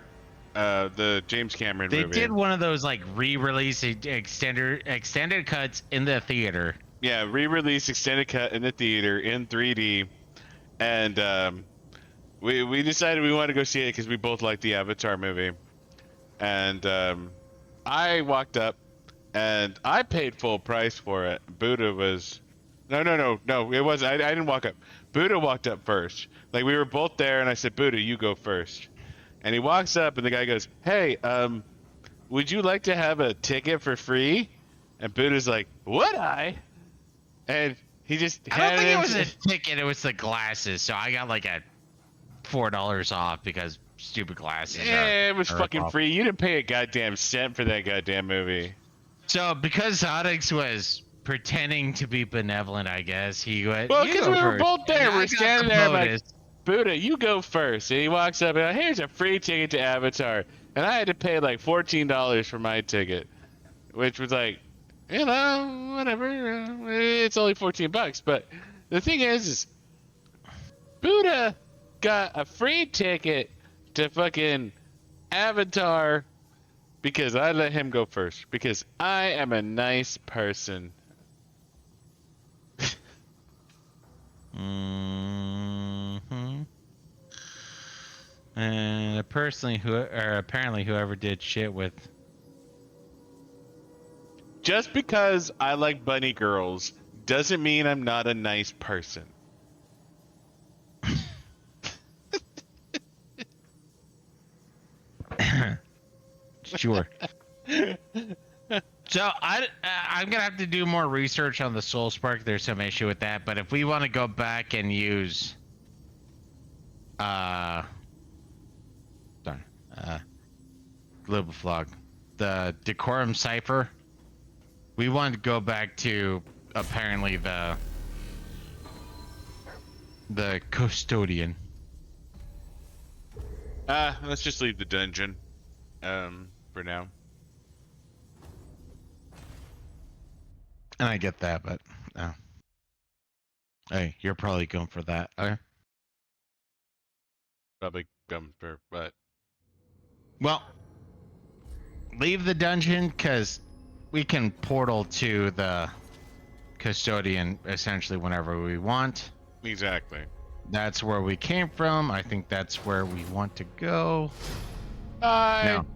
the James Cameron They movie. did one of those like re-release extended cuts in the theater. Yeah, re-release extended cut in the theater in 3D, and we decided we wanted to go see it because we both liked the Avatar movie, and I walked up and I paid full price for it. Buddha was, no, it wasn't. I didn't walk up. Buddha walked up first. Like we were both there, and I said, Buddha, you go first. And he walks up, and the guy goes, hey, would you like to have a ticket for free? And Buddha's like, would I? And he just I don't think it was handed a ticket; it was the glasses. So I got like a $4 off because stupid glasses. Yeah, it was are fucking off. free. You didn't pay a goddamn cent for that goddamn movie. So because Onyx was pretending to be benevolent, I guess he went. Well, "You because go we were first." both there. And I We're got standing the there. I'm like, bonus. Buddha, you go first. And he walks up and here's a free ticket to Avatar. And I had to pay like $14 for my ticket, which was like, you know, whatever. It's only $14. But the thing is Buddha got a free ticket to fucking Avatar because I let him go first. Because I am a nice person. Mm-hmm. And apparently whoever did shit with. Just because I like bunny girls doesn't mean I'm not a nice person. Sure. So I'm gonna have to do more research on the Soul Spark. There's some issue with that, but if we want to go back and use, Global Flog, the Decorum Cipher, we want to go back to apparently the custodian. Let's just leave the dungeon, for now. And I get that, but hey, you're probably going for that. Okay. Probably come for what? Well, leave the dungeon because we can portal to the custodian essentially whenever we want. Exactly. That's where we came from. I think that's where we want to go. Bye. No.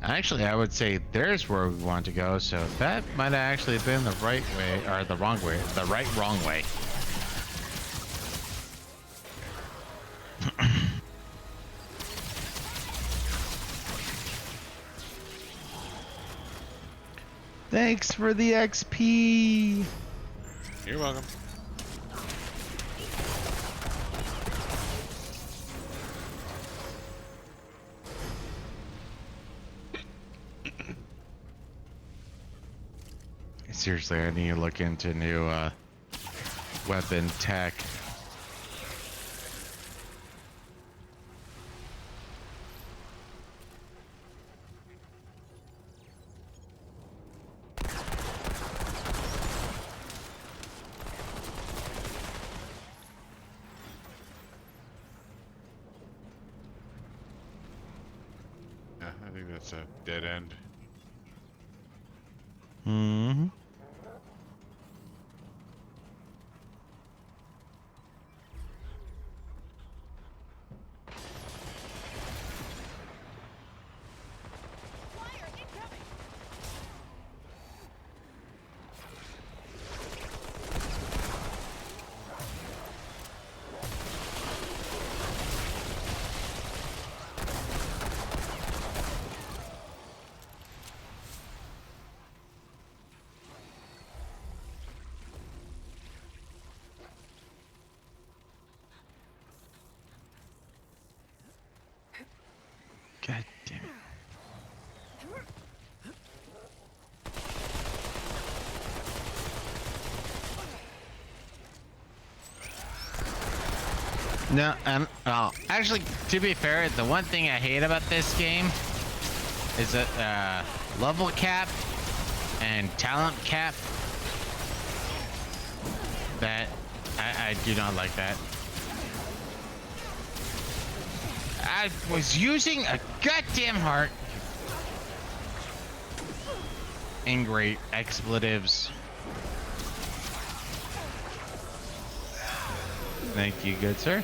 Actually, I would say there's where we want to go, so that might have actually been the right way, or the wrong way. The wrong way. Thanks for the XP! You're welcome. Seriously, I need to look into new weapon tech. Yeah, I think that's a dead end. Mm-hmm. God damn it. No, actually, to be fair, the one thing I hate about this game is that level cap and talent cap. That I do not like that. I was using a goddamn heart. Angry expletives. Thank you, good sir.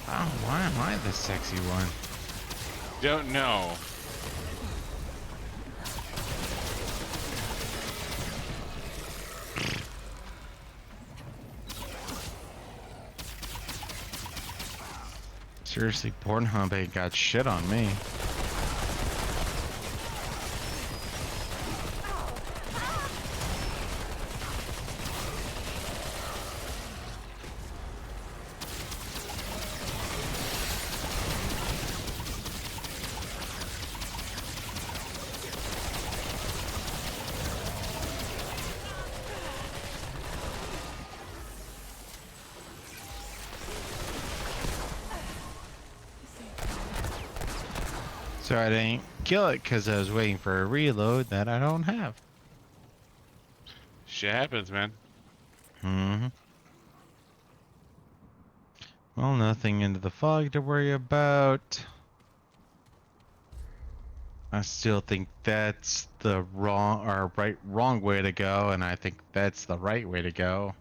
Oh, why am I the sexy one? Don't know. Seriously, Pornhub ain't got shit on me. So I didn't kill it because I was waiting for a reload that I don't have. Shit happens, man. Mm-hmm. Well, nothing into the fog to worry about. I still think that's the wrong way to go, and I think that's the right way to go.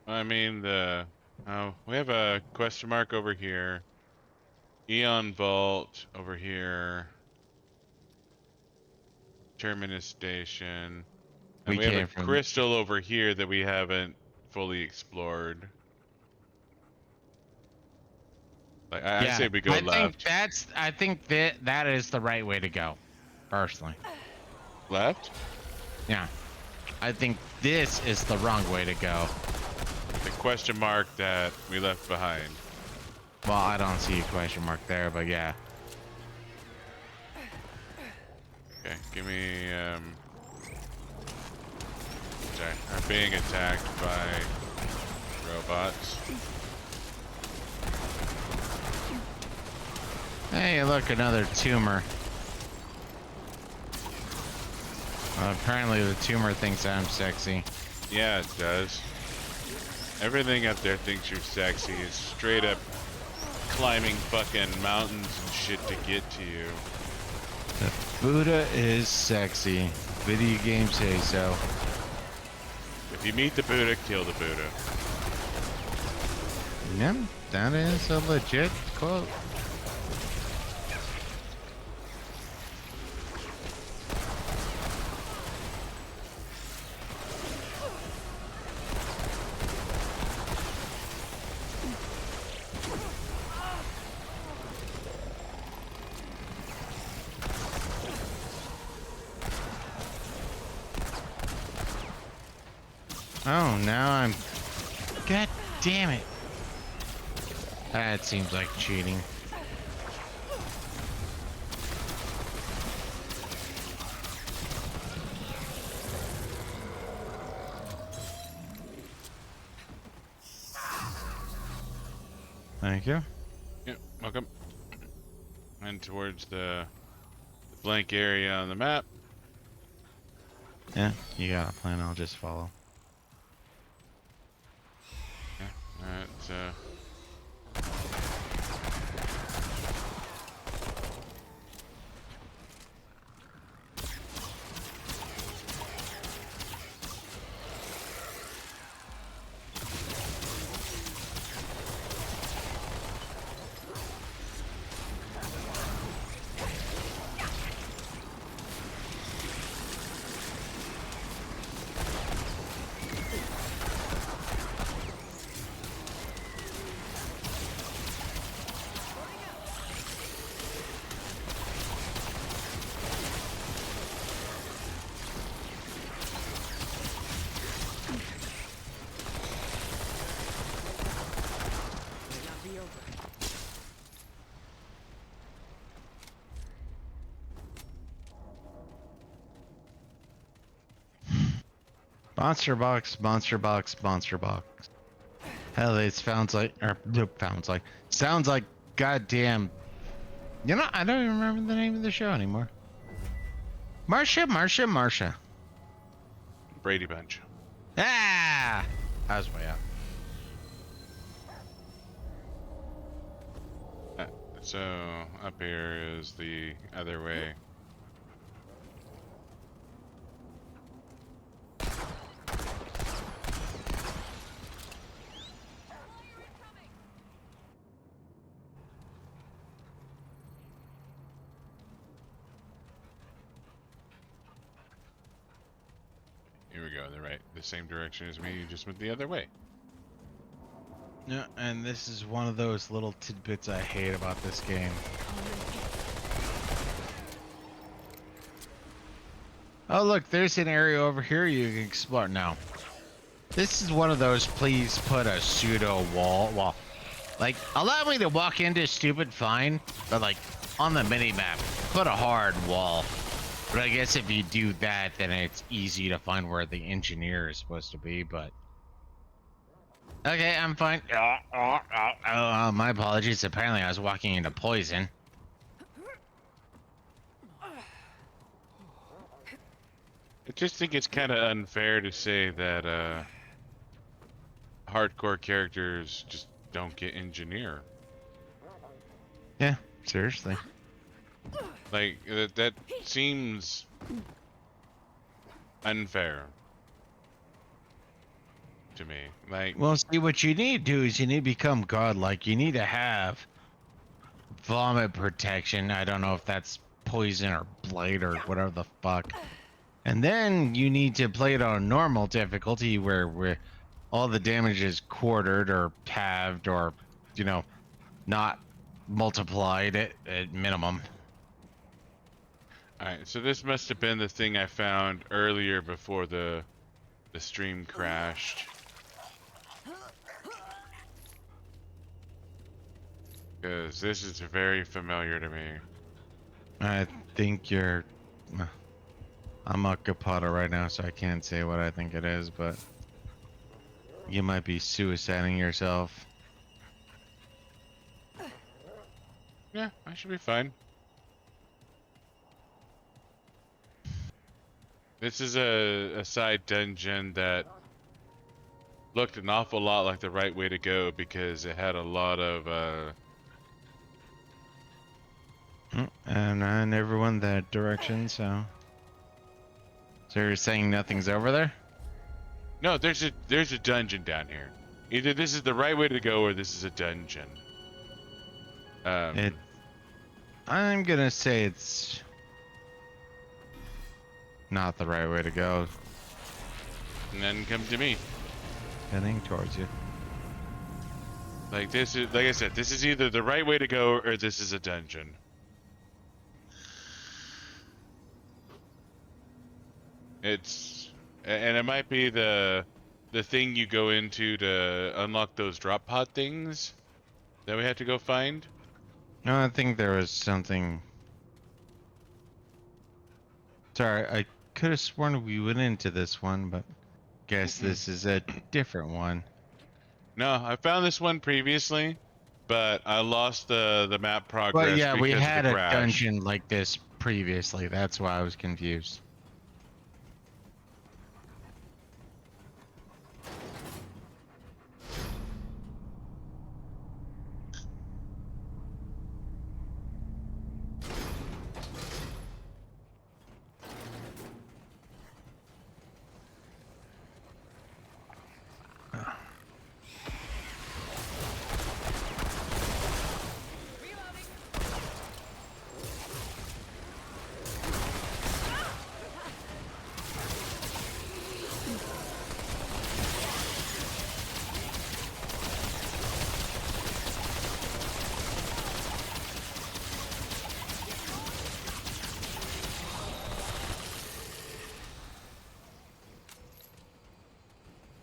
I mean, we have a question mark over here. Eon Vault over here. Terminus Station. And We we have a came from. crystal over here that we haven't fully explored. Like, I Yeah, say we go left. I think that is the right way to go, personally. Left? Yeah, I think this is the wrong way to go. The question mark that we left behind. Well, I don't see a question mark there, but yeah. Okay, give me, sorry, I'm being attacked by robots. Hey, look, another tumor. Apparently the tumor thinks I'm sexy. Yeah, it does. Everything up there thinks you're sexy. Is straight up climbing fucking mountains and shit to get to you. The Buddha is sexy. Video games say so. If you meet the Buddha, kill the Buddha. Yep, that is a legit quote. Oh, now I'm... God damn it. That seems like cheating. Thank you. Yep, welcome. And towards the blank area on the map. Yeah, you got a plan. I'll just follow. Yeah, alright, Monster box, monster box, monster box. Hell, it sounds like, sounds like goddamn. You know, I don't even remember the name of the show anymore. Marsha. Brady Bunch. Ah! I was way out. So, up here is the other way. Here we go, the same direction as me, you just went the other way. Yeah, and this is one of those little tidbits I hate about this game. Oh look, there's an area over here you can explore. Now, this is one of those please put a pseudo wall. Like, allow me to walk into stupid fine, but like, on the mini-map, put a hard wall. But I guess if you do that, then it's easy to find where the engineer is supposed to be, but... Okay, I'm fine. My apologies. Apparently I was walking into poison. I just think it's kind of unfair to say that hardcore characters just don't get engineer. Yeah, seriously. Like, that seems unfair to me. Like, Well, see, what you need to do is you need to become godlike. You need to have vomit protection. I don't know if that's poison or blight or whatever the fuck. And then you need to play it on normal difficulty where all the damage is quartered or halved or, you know, not multiplied at minimum. alright, so this must have been the thing I found earlier before the stream crashed. Because this is very familiar to me. I think you're... I'm a capata right now, so I can't say what I think it is, but you might be suiciding yourself. Yeah, I should be fine. This is a side dungeon that looked an awful lot like the right way to go because it had a lot of And I never went that direction, so. So you're saying nothing's over there? no, there's a dungeon down here. Either this is the right way to go or this is a dungeon. It. I'm gonna say it's not the right way to go. And then come to me. Heading towards you. Like this is, like I said, this is either the right way to go or this is a dungeon. And it might be the thing you go into to unlock those drop pod things that we have to go find. No, I think there was something. Sorry, I could have sworn we went into this one, but guess this is a different one. No, I found this one previously, but I lost the map progress But yeah, we because had of a the crash. dungeon like this previously. That's why I was confused.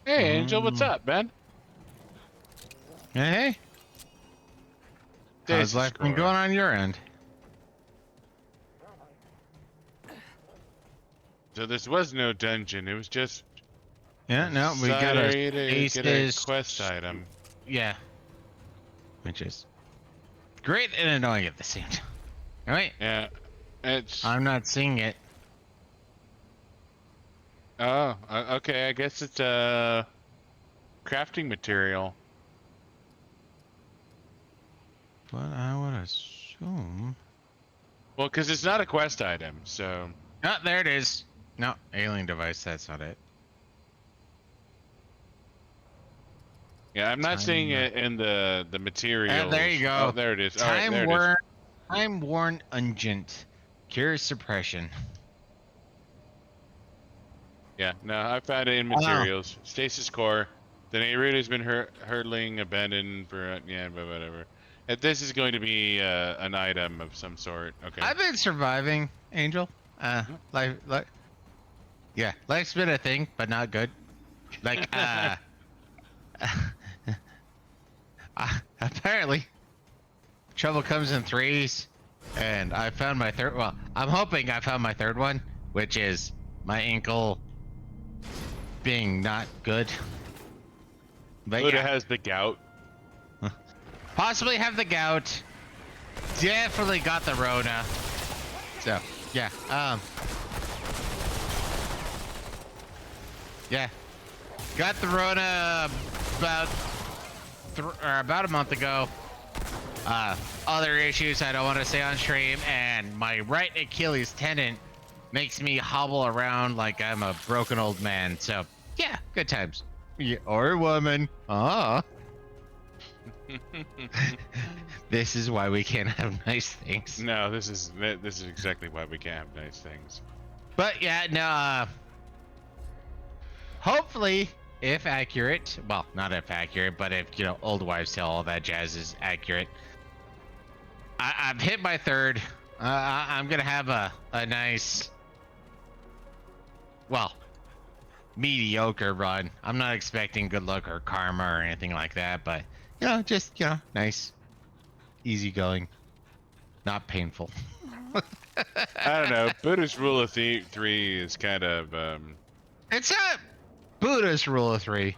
Hey, Angel, what's up, man? Hey, how's life been going on your end? So this was no dungeon. It was just Yeah, no, we got a get a stasis quest item. Yeah, which is great and annoying at the same time. All right, Yeah, it's I'm not seeing it. oh okay. I guess it's crafting material. But I would assume. Well, because it's not a quest item, so Oh, there it is. No, alien device. That's not it. yeah, I'm not seeing Time- it in the materials. there you go. Oh, there it is. All right, there it is. Time worn ungent. Cure suppression. Yeah, no, I found it in materials. Stasis core. The Nehruit has been hurtling, abandoned for yeah, but whatever. This is going to be an item of some sort. Okay. I've been surviving, Angel. Life, yeah, life's been a thing, but not good. Like, apparently, trouble comes in threes, and I found my third. Well, I'm hoping I found my third one, which is my ankle being not good. But Buddha yeah, has the gout. possibly have the gout. Definitely got the Rona. So yeah, yeah, got the Rona about a month ago. Other issues I don't want to say on stream, and my right Achilles tendon makes me hobble around like I'm a broken old man. So yeah, good times. Yeah, or a woman. This is why we can't have nice things. No, this is exactly why we can't have nice things. But yeah, no. Hopefully, if accurate, well, not if accurate, but if old wives' tale, all that jazz is accurate. I've hit my third. I'm gonna have a nice, well, mediocre run. I'm not expecting good luck or karma or anything like that, but just nice, easy going, not painful. I don't know. Buddha's rule of three is kind of It's not Buddha's rule of three.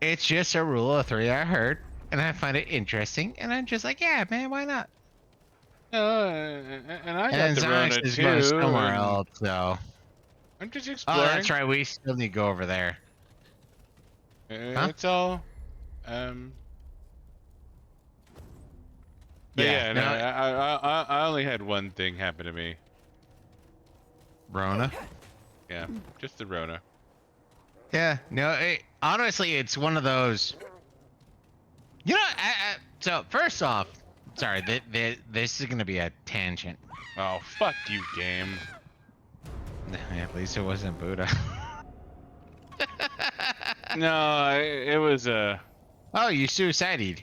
It's just a rule of three I heard, and I find it interesting, and I'm just like, yeah, man, why not? and I got And the Rona Zonics is too. going somewhere and else, so. I'm just Oh, exploring. that's right. We still need to go over there. Huh? It's all. But Yeah. yeah, no, No. I only had one thing happen to me. Rona. Yeah, just the Rona. Yeah. No. Honestly, it's one of those. You know. So first off, sorry. This is gonna be a tangent. Oh, fuck you, game. At least it wasn't Buddha. No, it was Oh, you suicided.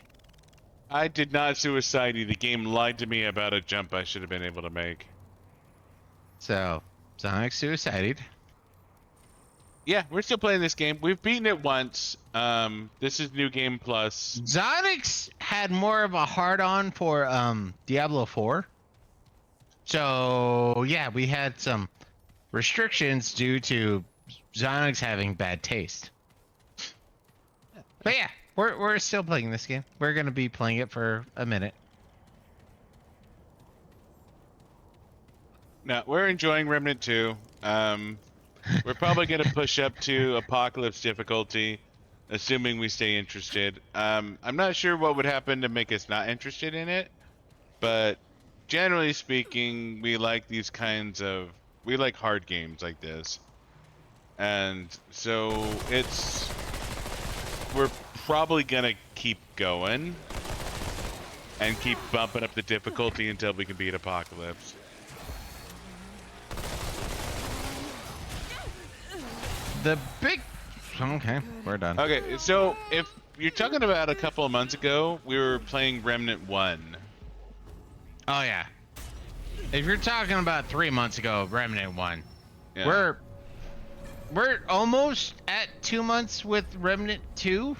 I did not suicide. The game lied to me about a jump I should have been able to make. So Sonic suicided. Yeah, we're still playing this game. We've beaten it once. This is New Game Plus. Zonix had more of a hard on for Diablo 4. So yeah, we had some restrictions due to Zonix having bad taste. But yeah, we're still playing this game. We're gonna be playing it for a minute. No, we're enjoying Remnant 2. We're probably going to push up to Apocalypse difficulty, assuming we stay interested. I'm not sure what would happen to make us not interested in it, but generally speaking, we like these kinds of we like hard games like this, and so we're probably gonna keep going and keep bumping up the difficulty until we can beat Apocalypse. The big. Okay, we're done. Okay, so if you're talking about a couple of months ago, we were playing Remnant 1. Oh yeah. If you're talking about 3 months ago, Remnant 1, Yeah. we're almost at 2 months with Remnant 2,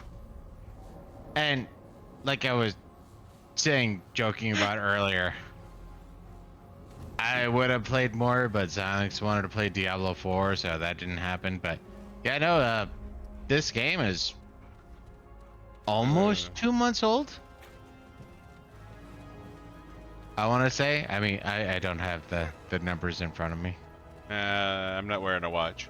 and like I was saying, joking about earlier, I would have played more, but Zonix wanted to play Diablo 4, so that didn't happen. But yeah, no, this game is almost 2 months old. I want to say. I mean, I don't have the numbers in front of me. I'm not wearing a watch.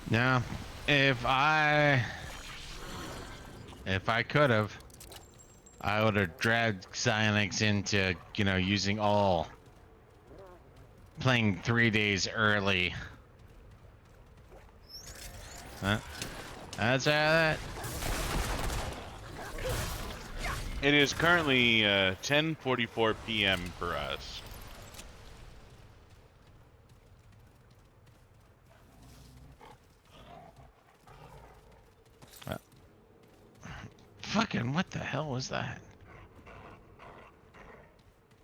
Now, if I could have, I would have dragged Xylex into, using all playing 3 days early. Huh? That's how that. It is currently 10:44 p.m. for us. Fucking what the hell was that?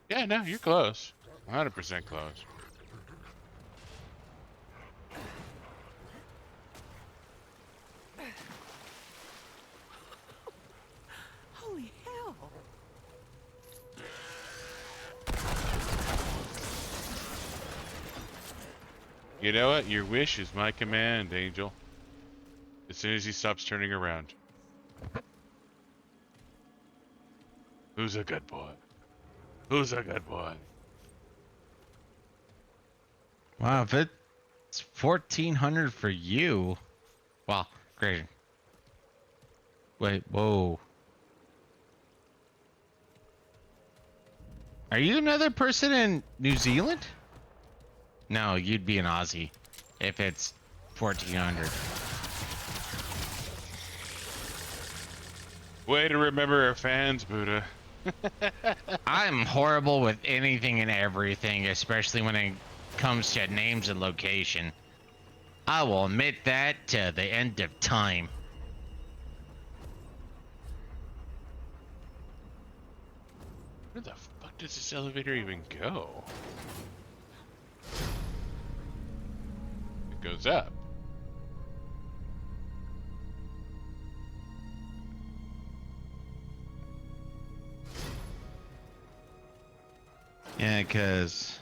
Yeah, no, you're close. 100% close. Holy hell! You know what? Your wish is my command, Angel. As soon as he stops turning around. Who's a good boy? Who's a good boy? Wow, if it's 1,400 for you. Well, great. Wait, whoa. Are you another person in New Zealand? No, you'd be an Aussie if it's 1,400. Way to remember our fans, Buddha. I'm horrible with anything and everything, especially when it comes to names and location. I will admit that to the end of time. Where the fuck does this elevator even go? It goes up. Yeah, because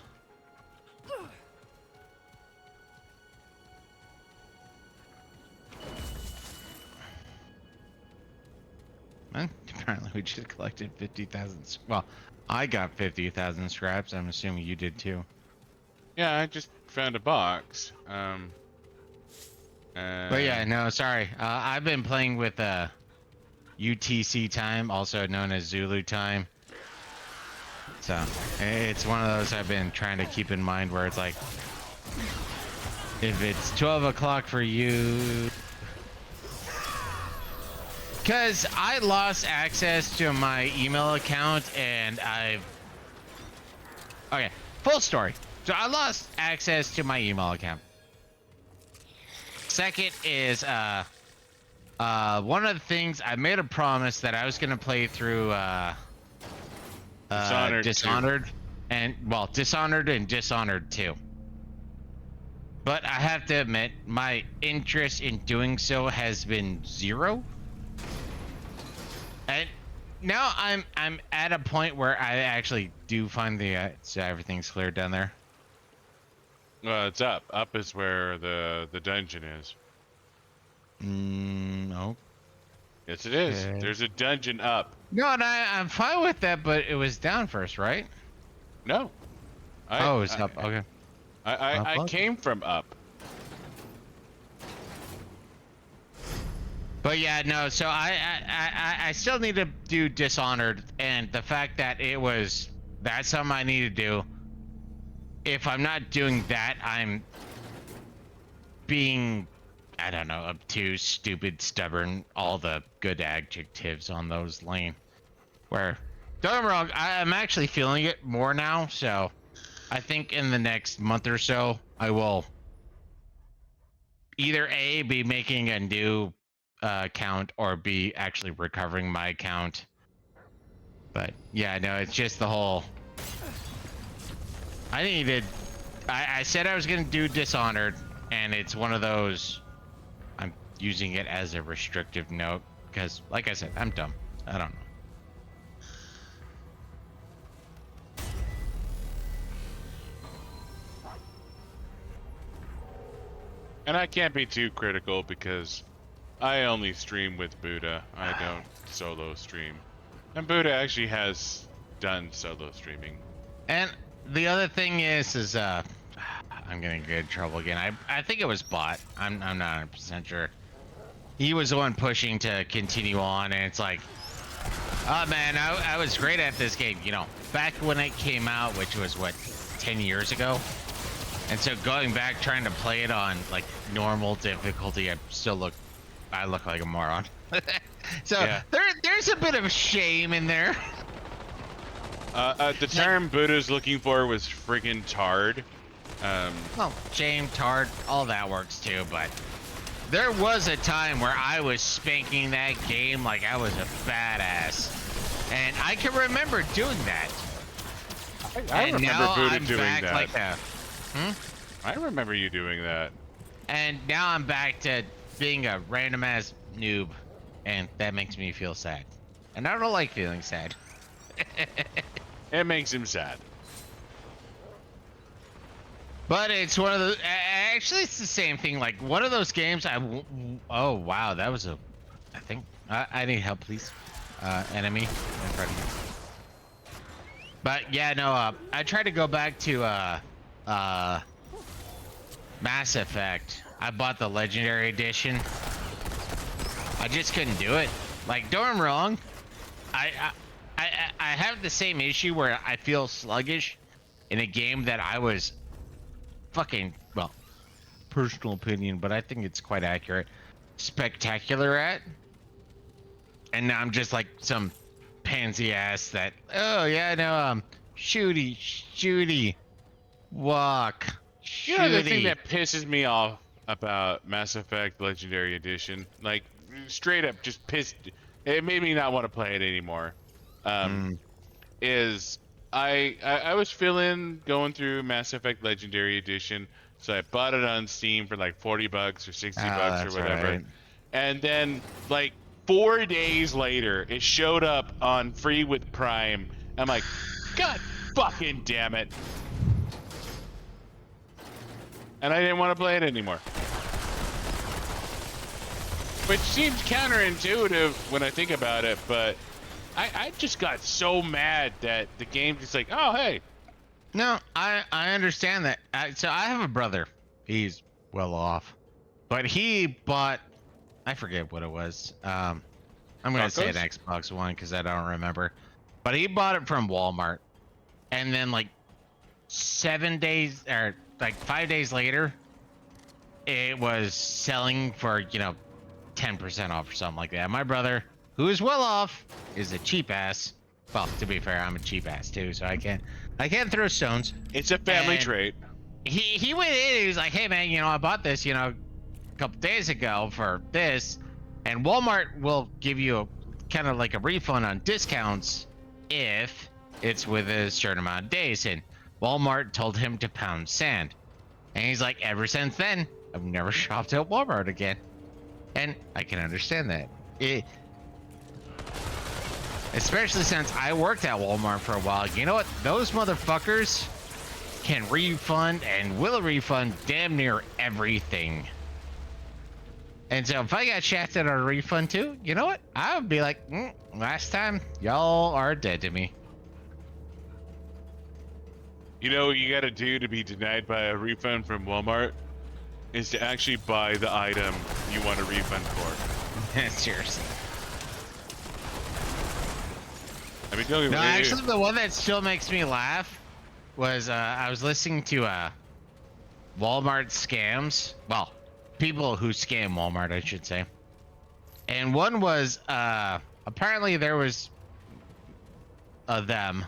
apparently we just collected 50,000. Well, I got 50,000 scraps. I'm assuming you did too. Yeah, I just found a box. But yeah, no, sorry. I've been playing with UTC time, also known as Zulu time. So it's one of those I've been trying to keep in mind where it's like, if it's 12 o'clock for you, because I lost access to my email account and okay, full story. So I lost access to my email account. Second is one of the things, I made a promise that I was gonna play through Dishonored and Dishonored and Dishonored 2. But I have to admit, my interest in doing so has been 0. And now I'm at a point where I actually do find the so everything's cleared down there. Well, it's up. Up is where the dungeon is. No. Yes, it is. Okay. There's a dungeon up. No, and I'm fine with that, but it was down first, right? No. It's up. Okay. I came from up. But yeah, no. So I still need to do Dishonored, and the fact that that's something I need to do. If I'm not doing that, I'm being, I don't know, obtuse, stupid, stubborn, all the good adjectives on those lane. Where, don't get me wrong, I'm actually feeling it more now, so I think in the next month or so, I will either A, be making a new account, or B, actually recovering my account. But yeah, no, it's just the whole, I said I was gonna do Dishonored, and it's one of those, I'm using it as a restrictive note, because like I said, I'm dumb. I don't know. And I can't be too critical because I only stream with Buddha. I don't solo stream. And Buddha actually has done solo streaming. And the other thing is I'm gonna get in trouble again. I think it was bot. I'm not 100% sure. He was the one pushing to continue on, and it's like, oh man, I was great at this game, you know, back when it came out, which was what, 10 years ago. And so going back trying to play it on like normal difficulty, I look like a moron. So yeah. There's a bit of shame in there. The term Buddha's looking for was friggin' tard. Well, shame, tard, all that works too, but there was a time where I was spanking that game like I was a badass. And I can remember doing that. I remember Buddha I'm doing back that. like a, I remember you doing that. And now I'm back to being a random ass noob, and that makes me feel sad. And I don't like feeling sad. It makes him sad. But it's one of the, actually it's the same thing. Like one of those games oh wow, that was I think, I need help please. Enemy in front of you. But yeah, no, I tried to go back to Mass Effect. I bought the Legendary Edition. I just couldn't do it. Like, don't get me wrong, I have the same issue where I feel sluggish in a game that I was fucking, well, personal opinion, but I think it's quite accurate, spectacular at. And now I'm just like some pansy ass that, oh yeah, no, shooty, walk, shooty. You know the thing that pisses me off about Mass Effect Legendary Edition, like straight up just pissed, it made me not want to play it anymore. Is I was going through Mass Effect Legendary Edition, so I bought it on Steam for like $40 or $60 or whatever. Right. And then like 4 days later, it showed up on free with Prime. I'm like, God Fucking damn it. And I didn't want to play it anymore. Which seems counterintuitive when I think about it, but I just got so mad that the game just like, oh, hey. No, I understand that. So I have a brother. He's well off. But he bought, I forget what it was. I'm going to say an Xbox One because I don't remember. But he bought it from Walmart. And then like 7 days or like 5 days later, it was selling for, 10% off or something like that. My brother, who is well off, is a cheap ass. Well, to be fair, I'm a cheap ass too, so I can't throw stones. It's a family trait. He went in and he was like, hey man, I bought this, a couple days ago for this, and Walmart will give you kind of like a refund on discounts if it's with a certain amount of days. And Walmart told him to pound sand. And he's like, ever since then, I've never shopped at Walmart again. And I can understand that. Especially since I worked at Walmart for a while. You know what? Those motherfuckers can refund and will refund damn near everything. And so if I got shafted on a refund too, you know what? I would be like, last time, y'all are dead to me. You know what you gotta do to be denied by a refund from Walmart? Is to actually buy the item you want a refund for. Seriously. I mean, don't even. No, actually, the one that still makes me laugh was I was listening to Walmart scams. Well, people who scam Walmart, I should say. And one was apparently there was a them.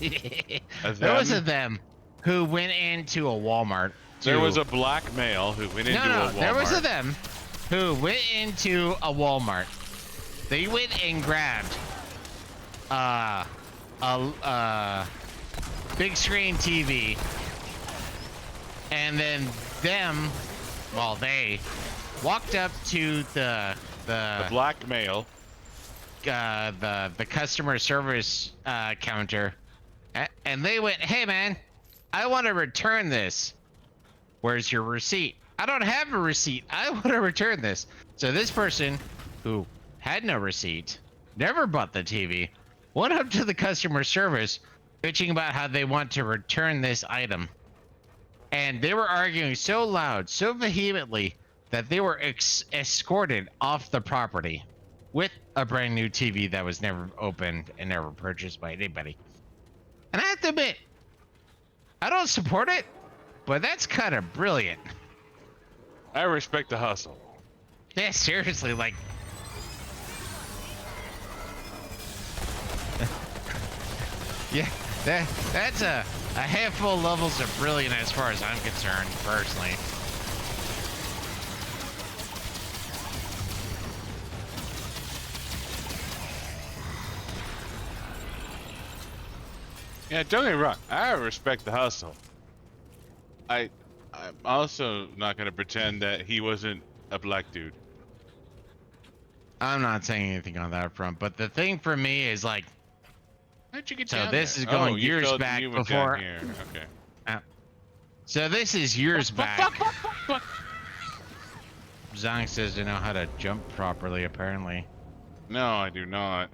There was a them who went into a Walmart. There was a black male who went into a Walmart. There was a them who went into a Walmart. They went and grabbed a big screen TV, and then they walked up to the black male, the customer service counter, and they went, hey man, I want to return this. Where's your receipt? I don't have a receipt. I want to return this. So this person who had no receipt, never bought the TV, went up to the customer service bitching about how they want to return this item. And they were arguing so loud, so vehemently, that they were escorted off the property with a brand new TV that was never opened and never purchased by anybody. And I have to admit, I don't support it, but that's kind of brilliant. I respect the hustle. Yeah, seriously, like... yeah, that's a handful of levels of brilliant as far as I'm concerned, personally. Yeah, don't get me wrong. I respect the hustle. I'm also not going to pretend that he wasn't a black dude. I'm not saying anything on that front, but the thing for me is like, how'd you get so down this there? is going you years fell- back you went before. Down here. Okay. So this is years back. Zong says to know how to jump properly, apparently. No, I do not.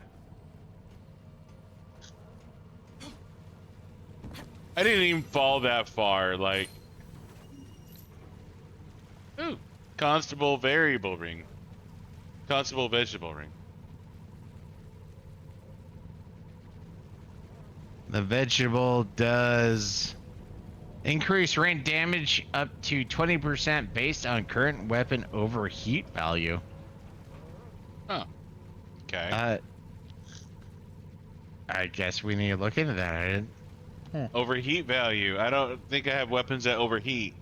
I didn't even fall that far. Like, ooh, Constable variable ring. Constable vegetable ring. The vegetable does increase range damage up to 20% based on current weapon overheat value. Oh, okay. I guess we need to look into that. I didn't. Overheat value. I don't think I have weapons that overheat.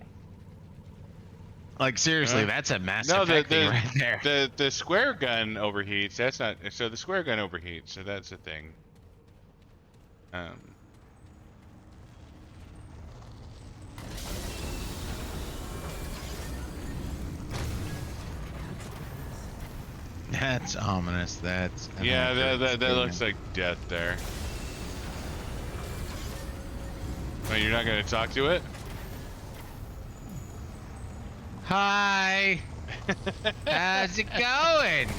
Like seriously, that's a massive thing right there. The square gun overheats. That's not. So the square gun overheats. So that's a thing. That's ominous. That's yeah. That looks like death there. Oh, you're not gonna talk to it? Hi. How's it going?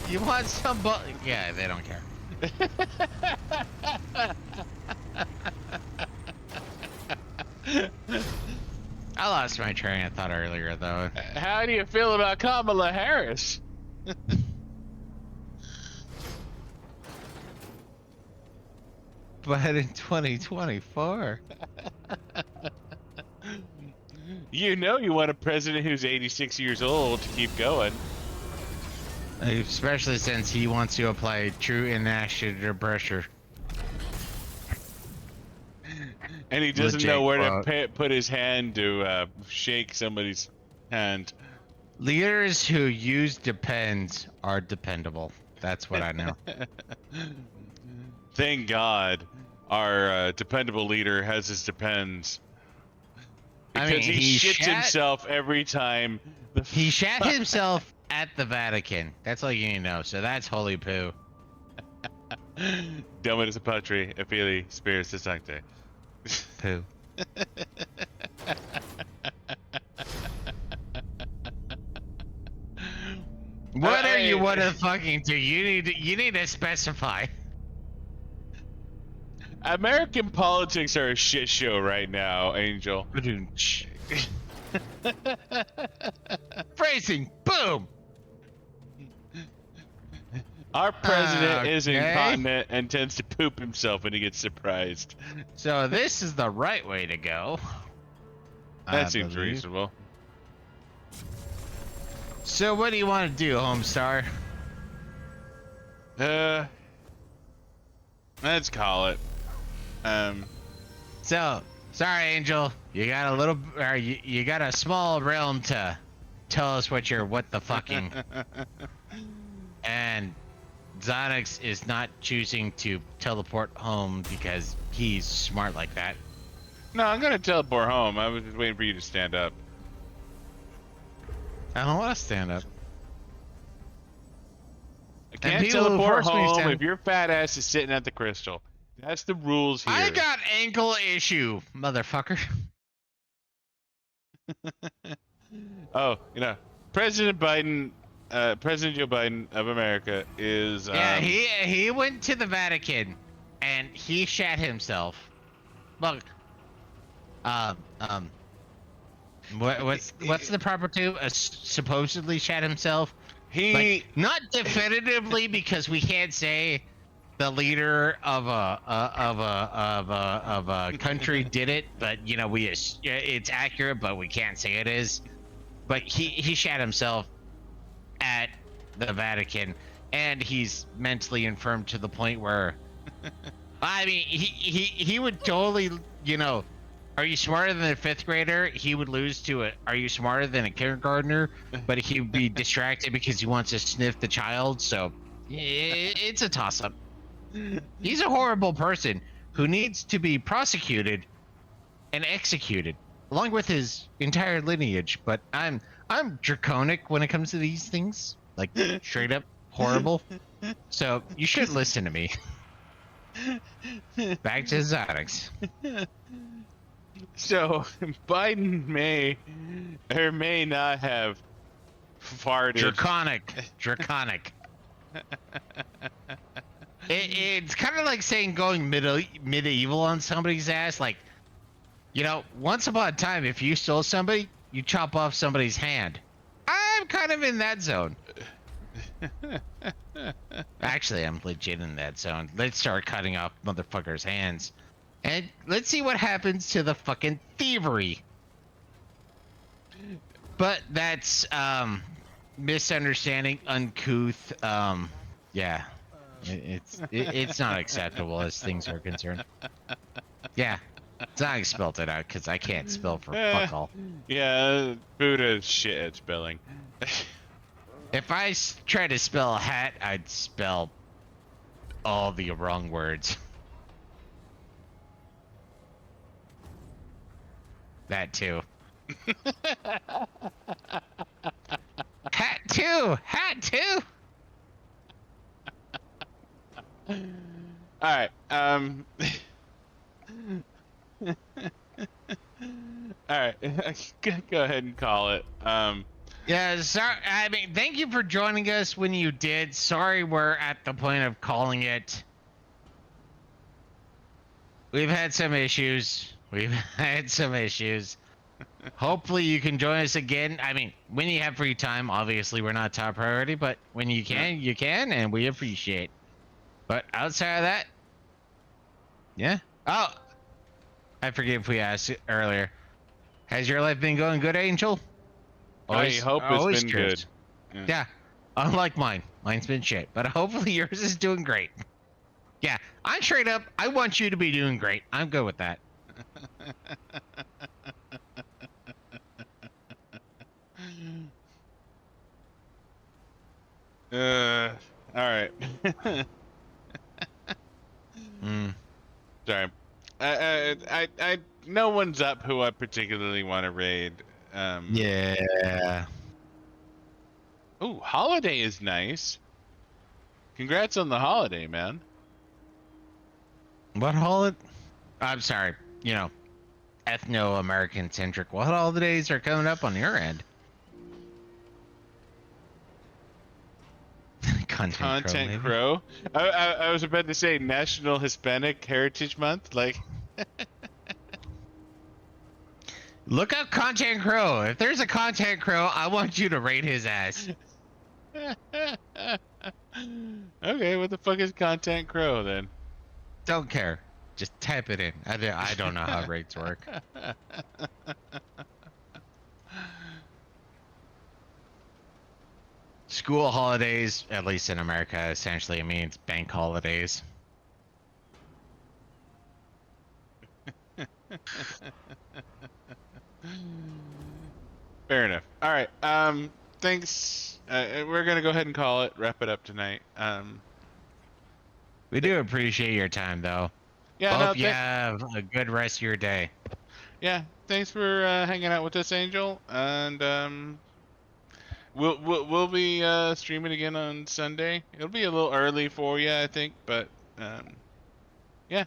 You want some Yeah, they don't care. I lost my train of thought earlier, though. How do you feel about Kamala Harris? But in 2024. You know you want a president who's 86 years old to keep going. Especially since he wants to apply true international pressure. And he doesn't know Legit where quote. to put his hand to shake somebody's hand. Leaders who use depends are dependable. That's what I know. Thank God our dependable leader has his depends. I Because mean, he he shits shat- himself every time. He shat himself at the Vatican. That's all you need to know. So that's holy poo. Dominus Patri, Filii, Spiritus Sancti. Poo. What are you want to fucking do? You need to specify. American politics are a shit show right now, Angel. Phrasing. Boom. Our president is Okay. incontinent and tends to poop himself when he gets surprised. So this is the right way to go. I That seems believe. reasonable. So what do you want to do, Homestar? Let's call it. So, sorry, Angel. You got a little, or you got a small realm to tell us what the fucking. And Zonix is not choosing to teleport home because he's smart like that. No, I'm gonna teleport home. I was just waiting for you to stand up. I don't want to stand up. I can't people who teleport force me to home stand- if your fat ass is sitting at the crystal. That's the rules here. I got ankle issue, motherfucker. Oh, President Biden, President Joe Biden of America is. Yeah, he went to the Vatican, and he shat himself. Look, what's the proper term? Supposedly shat himself. He Like, not definitively because we can't say the leader of a country did it, but it's accurate, but we can't say it is. But he shat himself at the Vatican, and he's mentally infirm to the point where, I mean, he would totally, are you smarter than a fifth grader? He would lose to are you smarter than a kindergartner? But he would be distracted because he wants to sniff the child. So it's a toss-up. He's a horrible person who needs to be prosecuted and executed, along with his entire lineage. But I'm draconic when it comes to these things, like straight up horrible. So you should listen to me. Back to Zonix. So Biden may or may not have farted. Draconic. It's kind of like saying going medieval on somebody's ass. Like, once upon a time, if you stole somebody, you chop off somebody's hand. I'm kind of in that zone. Actually, I'm legit in that zone. Let's start cutting off motherfuckers' hands. And let's see what happens to the fucking thievery. But that's misunderstanding, uncouth. Yeah, it's not acceptable as things are concerned. Yeah, Zog spelled it out because I can't spell for fuck all. Yeah, Buddha's shit at spelling. If I try to spell hat, I'd spell all the wrong words. That too. Hat too. All right. All right, go ahead and call it. Yeah, sorry. I mean, thank you for joining us when you did. Sorry, we're at the point of calling it. We've had some issues. We've had some issues. Hopefully, you can join us again. I mean, when you have free time, obviously, we're not top priority, but when you can, and we appreciate. But outside of that, yeah. Oh, I forget if we asked it earlier. Has your life been going good, Angel? I hope it's Always been curious. good. Yeah. Yeah, unlike mine. Mine's been shit, but hopefully yours is doing great. Yeah, I'm straight up. I want you to be doing great. I'm good with that. All right. Mm. Sorry. No one's up who I particularly want to raid. Yeah. Oh, holiday is nice. Congrats on the holiday, man. What holiday? I'm sorry. You know, ethno-American centric. What holidays are coming up on your end? Content maybe? Crow. I was about to say National Hispanic Heritage Month. Like, Look up Content Crow. If there's a Content Crow, I want you to rate his ass. okay, what the fuck is Content Crow then? Don't care. Just type it in. I don't know how rates work. School holidays, at least in America, essentially means bank holidays. Fair enough. All right. Thanks. We're gonna go ahead and call it. Wrap it up tonight. We do appreciate your time, though. Yeah. Hope No. you have a good rest of your day. Yeah. Thanks for hanging out with us, Angel. And we'll be streaming again on Sunday. It'll be a little early for you, I think, but yeah.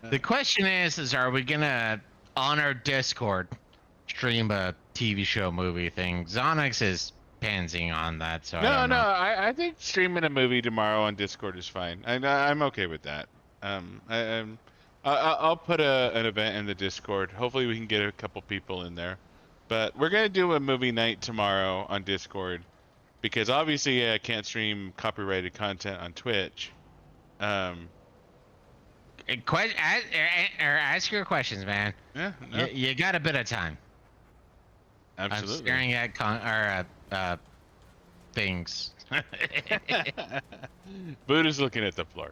The question is are we gonna on our Discord stream a TV show movie thing? Zonix is pansing on that, so I No, don't no. know. I think streaming a movie tomorrow on Discord is fine. I'm okay with that. I'll put an event in the Discord. Hopefully, we can get a couple people in there. But we're gonna do a movie night tomorrow on Discord because obviously I can't stream copyrighted content on Twitch. Ask your questions, man. Yeah, no, You got a bit of time. I'm absolutely. staring at things. Buddha's looking at the floor.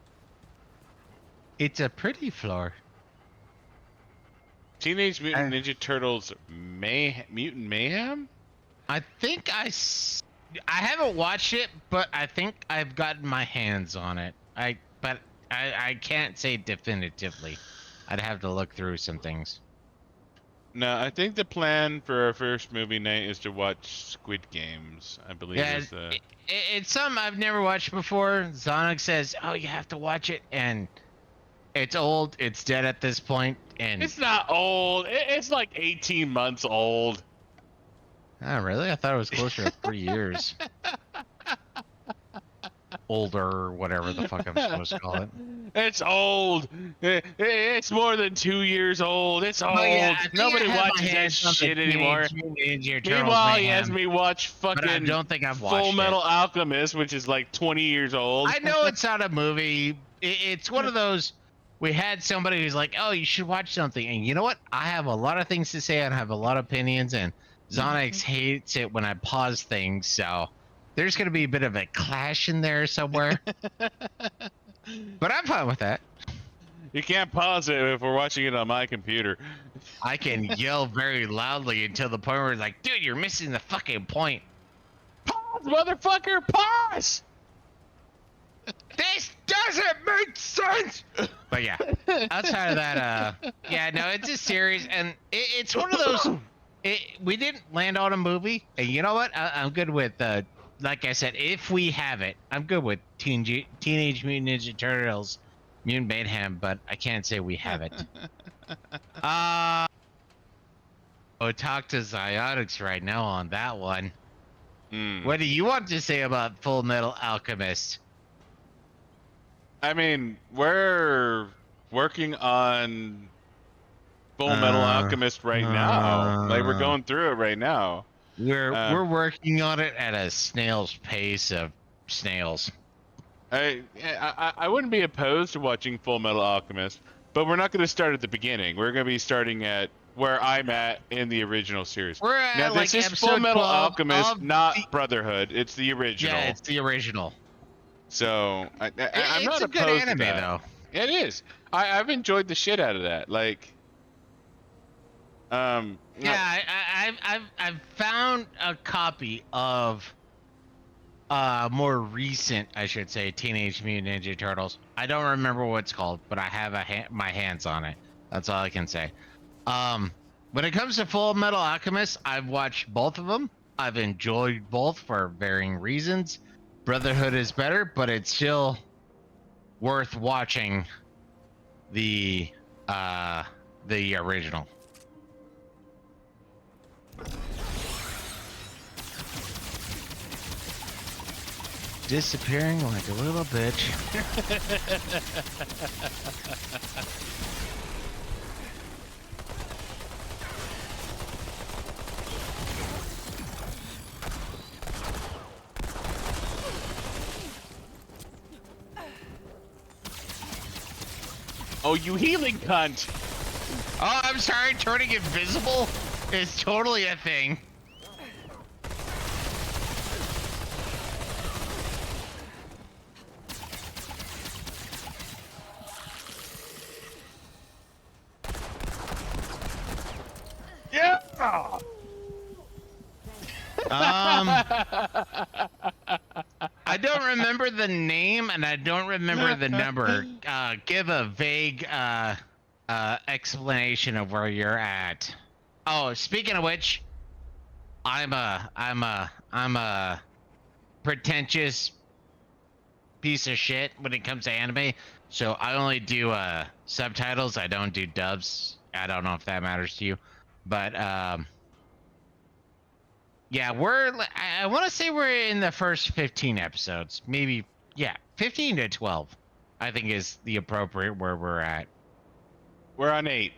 It's a pretty floor. Teenage Mutant Ninja Turtles Mutant Mayhem? I think I haven't watched it, but I think I've gotten my hands on it. But I can't say definitively. I'd have to look through some things. No, I think the plan for our first movie night is to watch Squid Games. I believe Yeah, is the. it's something I've never watched before. Zonic says, "Oh, you have to watch it," and it's old. It's dead at this point, and It's not old. It's like 18 months old. oh, really? I thought it was closer to 3 years. Older, whatever the fuck I'm supposed to call it. It's old. It's more than 2 years old. It's old. Oh, yeah, I think Nobody I have my watches that hands on the shit anymore. Teenage Mutant Ninja Turtles Meanwhile, he has Mayhem, me watch but I fucking don't think I've watched Full Metal it. Alchemist, which is like 20 years old. I know it's not a movie. It's one of those. We had somebody who's like, "Oh, you should watch something," and you know what? I have a lot of things to say and I have a lot of opinions, and Zonix hates it when I pause things, so there's gonna be a bit of a clash in there somewhere. But I'm fine with that. You can't pause it if we're watching it on my computer. I can yell very loudly until the point where it's like, dude, you're missing the fucking point. Pause, motherfucker, pause! This doesn't make sense. But yeah, outside of that, yeah, no, it's a series, and it's one of those. We didn't land on a movie, and you know what? I'm good with, like I said, if we have it, I'm good with Teenage Mutant Ninja Turtles, Mutant Mayhem, but I can't say we have it. Uh, oh, talk to Ziotics right now on that one. Hmm. What do you want to say about Full Metal Alchemist? I mean, we're working on Full Metal Alchemist right now. Like we're Uh, going through it right now. Uh, we're working on it at a snail's pace of snails. I wouldn't be opposed to watching Full Metal Alchemist, but we're not going to start at the beginning. We're going to be starting at where I'm at in the original series. We're Now, at this like is Full episode Metal 12 Alchemist, of the. not Brotherhood. It's the Yeah, original. it's the original. So I'm It's not a good opposed to anime that. though. It is. I've enjoyed the shit out of that. Like, Yeah, I've found a copy of more recent, I should say, Teenage Mutant Ninja Turtles. I don't remember what it's called, but I have my hands on it. That's all I can say. When it comes to Full Metal Alchemist, I've watched both of them. I've enjoyed both for varying reasons. Brotherhood is better, but it's still worth watching the original. Disappearing like a little bitch. oh, you healing cunt! Oh, I'm sorry. Turning invisible is totally a thing. Yeah. I don't remember the name and I don't remember the number. Give a vague explanation of where you're at. Oh, speaking of which, I'm a pretentious piece of shit when it comes to anime. So I only do subtitles. I don't do dubs. I don't know if that matters to you, but yeah, I want to say we're in the first 15 episodes. Maybe, yeah, 15 to 12, I think is the appropriate where we're at. We're on 8.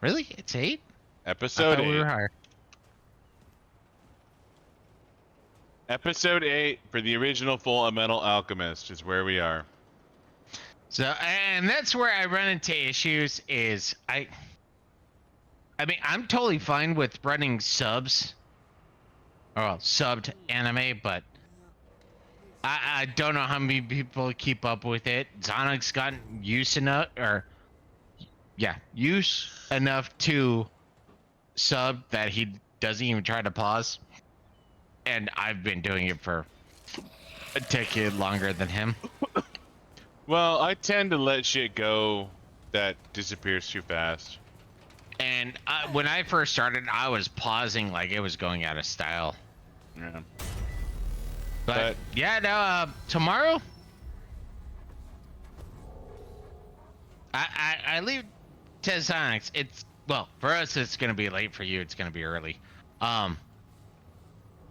Really? It's 8? I Episode thought we 8. were higher. Episode 8 for the original Full Metal Alchemist is where we are. So, and that's where I run into issues is I mean, I'm totally fine with running subs, or well, subbed anime, but I don't know how many people keep up with it. Sonic's gotten used enough, or yeah, use enough to sub that he doesn't even try to pause. And I've been doing it for a decade longer than him. Well, I tend to let shit go that disappears too fast. And when I first started, I was pausing like it was going out of style. Yeah. But yeah, no, tomorrow I leave to Sonics. It's well for us. It's gonna be late for you. It's gonna be early.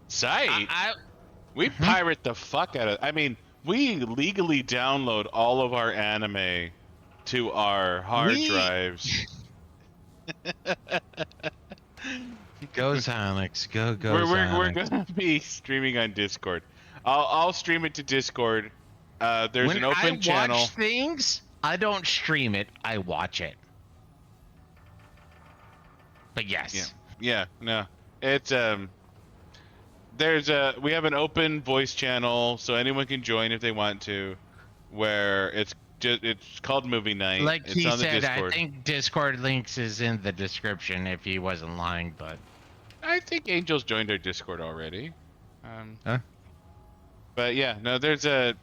Sight? I We pirate the fuck out of. I mean, we legally download all of our anime to our hard drives. go Sonics. Go We're Sonics. gonna be streaming on Discord. I'll stream it to Discord. There's When an I open channel. watch things, I don't stream it. I watch it. But yes. Yeah, no. It's we have an open voice channel so anyone can join if they want to, where it's called Movie Night. Like it's he on the said, I Discord. think Discord links is in the description if he wasn't lying, but I think Angel's joined our Discord already. Huh? But yeah, no, there's a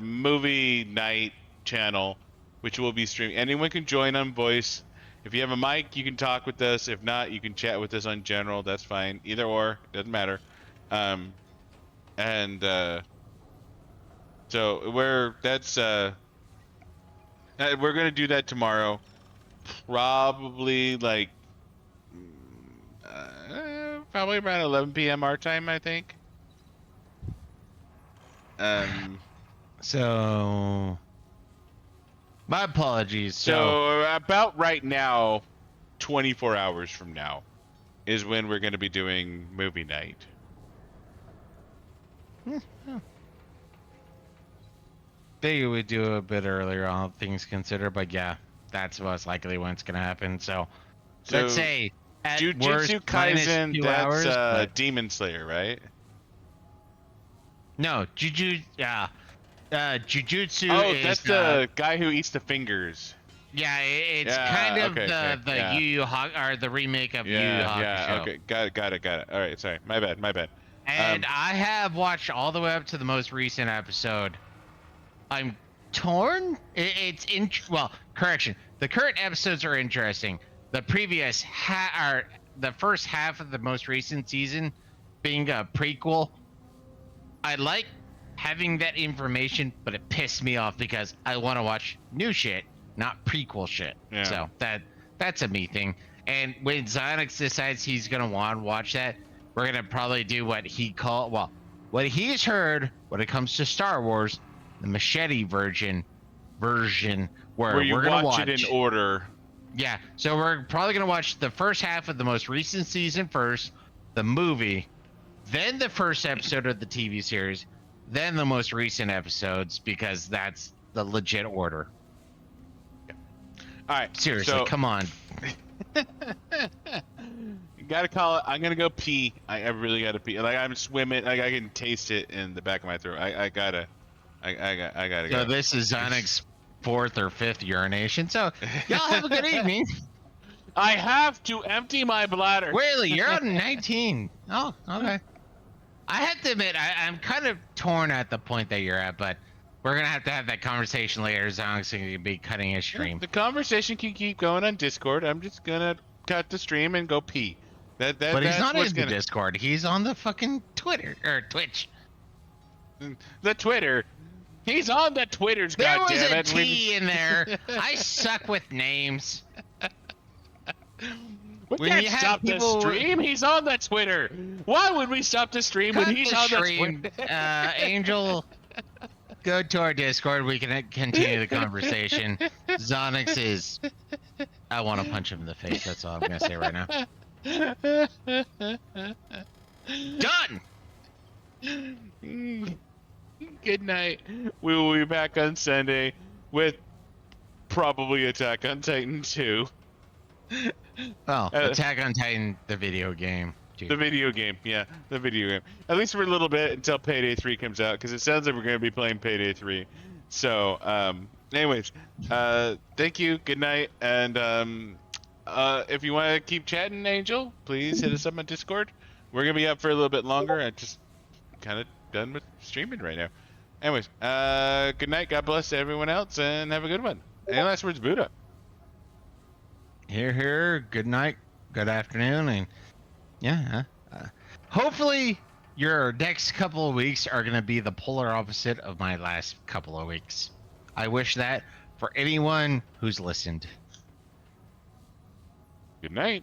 movie night channel which will be streaming. Anyone can join on voice. If you have a mic, you can talk with us. If not, you can chat with us on general. That's fine. Either or, doesn't matter. And so we're gonna do that tomorrow. probably like probably around 11 p.m. our time, I think. Um, So, my apologies. so about right now, 24 hours from now is when we're going to be doing movie night. They would do a bit earlier, all things considered, but yeah, that's most likely when it's gonna happen. So, let's So say at worst Jujutsu minus Kaisen, 2 hours. that's But Demon Slayer, right? no, Jujutsu Oh, is that's the guy who eats the fingers. yeah, it's kind Yeah, of okay, okay, the yeah. Yu Yu or the remake of Yu Yu Yeah, yeah, Hakusho. okay, got it. All right, sorry, my bad. And I have watched all the way up to the most recent episode. I'm torn. Well, correction. The current episodes are interesting. The previous or the first half of the most recent season being a prequel. I like having that information, but it pissed me off because I want to watch new shit, not prequel shit. Yeah. So that's a me thing. And when Zonix decides he's gonna want to watch that, we're gonna probably do what he's heard when it comes to Star Wars, the machete version where you we're gonna watch it in order. yeah, so we're probably gonna watch the first half of the most recent season first, the movie, then the first episode of the TV series, then the most recent episodes because that's the legit order. All right, Seriously, so come on. you gotta call it. I'm gonna go pee. I really gotta pee. Like I'm swimming. Like I can taste it in the back of my throat. I gotta So go. this is Onyx's fourth or fifth urination. So y'all have a good evening. I have to empty my bladder. Really, you're on 19. Oh, okay. I have to admit, I'm kind of torn at the point that you're at, but we're gonna have to have that conversation later. Zonix going to be cutting his stream. The conversation can keep going on Discord. I'm just gonna cut the stream and go pee. But that's he's not in what's the gonna... Discord. He's on the fucking Twitter or Twitch. The Twitter. He's on the Twitters. There was goddammit. a T in there. I suck with names. We When can't you have stop the people- stream. He's on the Twitter. Why would we stop the stream Cut when he's the on stream. the Twitter? Angel, go to our Discord. We can continue the conversation. Zonix is. I want to punch him in the face. That's all I'm gonna say right now. Done. Good night. We will be back on Sunday with probably Attack on Titan 2. Well, Attack on Titan, the video game. Dude. The video game, yeah, the video game. At least for a little bit until Payday 3 comes out, because it sounds like we're going to be playing Payday 3. So, anyways, thank you, good night, and if you want to keep chatting, Angel, please hit us up on Discord. We're going to be up for a little bit longer. I'm just kind of done with streaming right now. Anyways, good night, God bless to everyone else, and have a good one. Any last words, Buddha? Here. Good night. Good afternoon. And yeah, hopefully your next couple of weeks are going to be the polar opposite of my last couple of weeks. I wish that for anyone who's listened. Good night.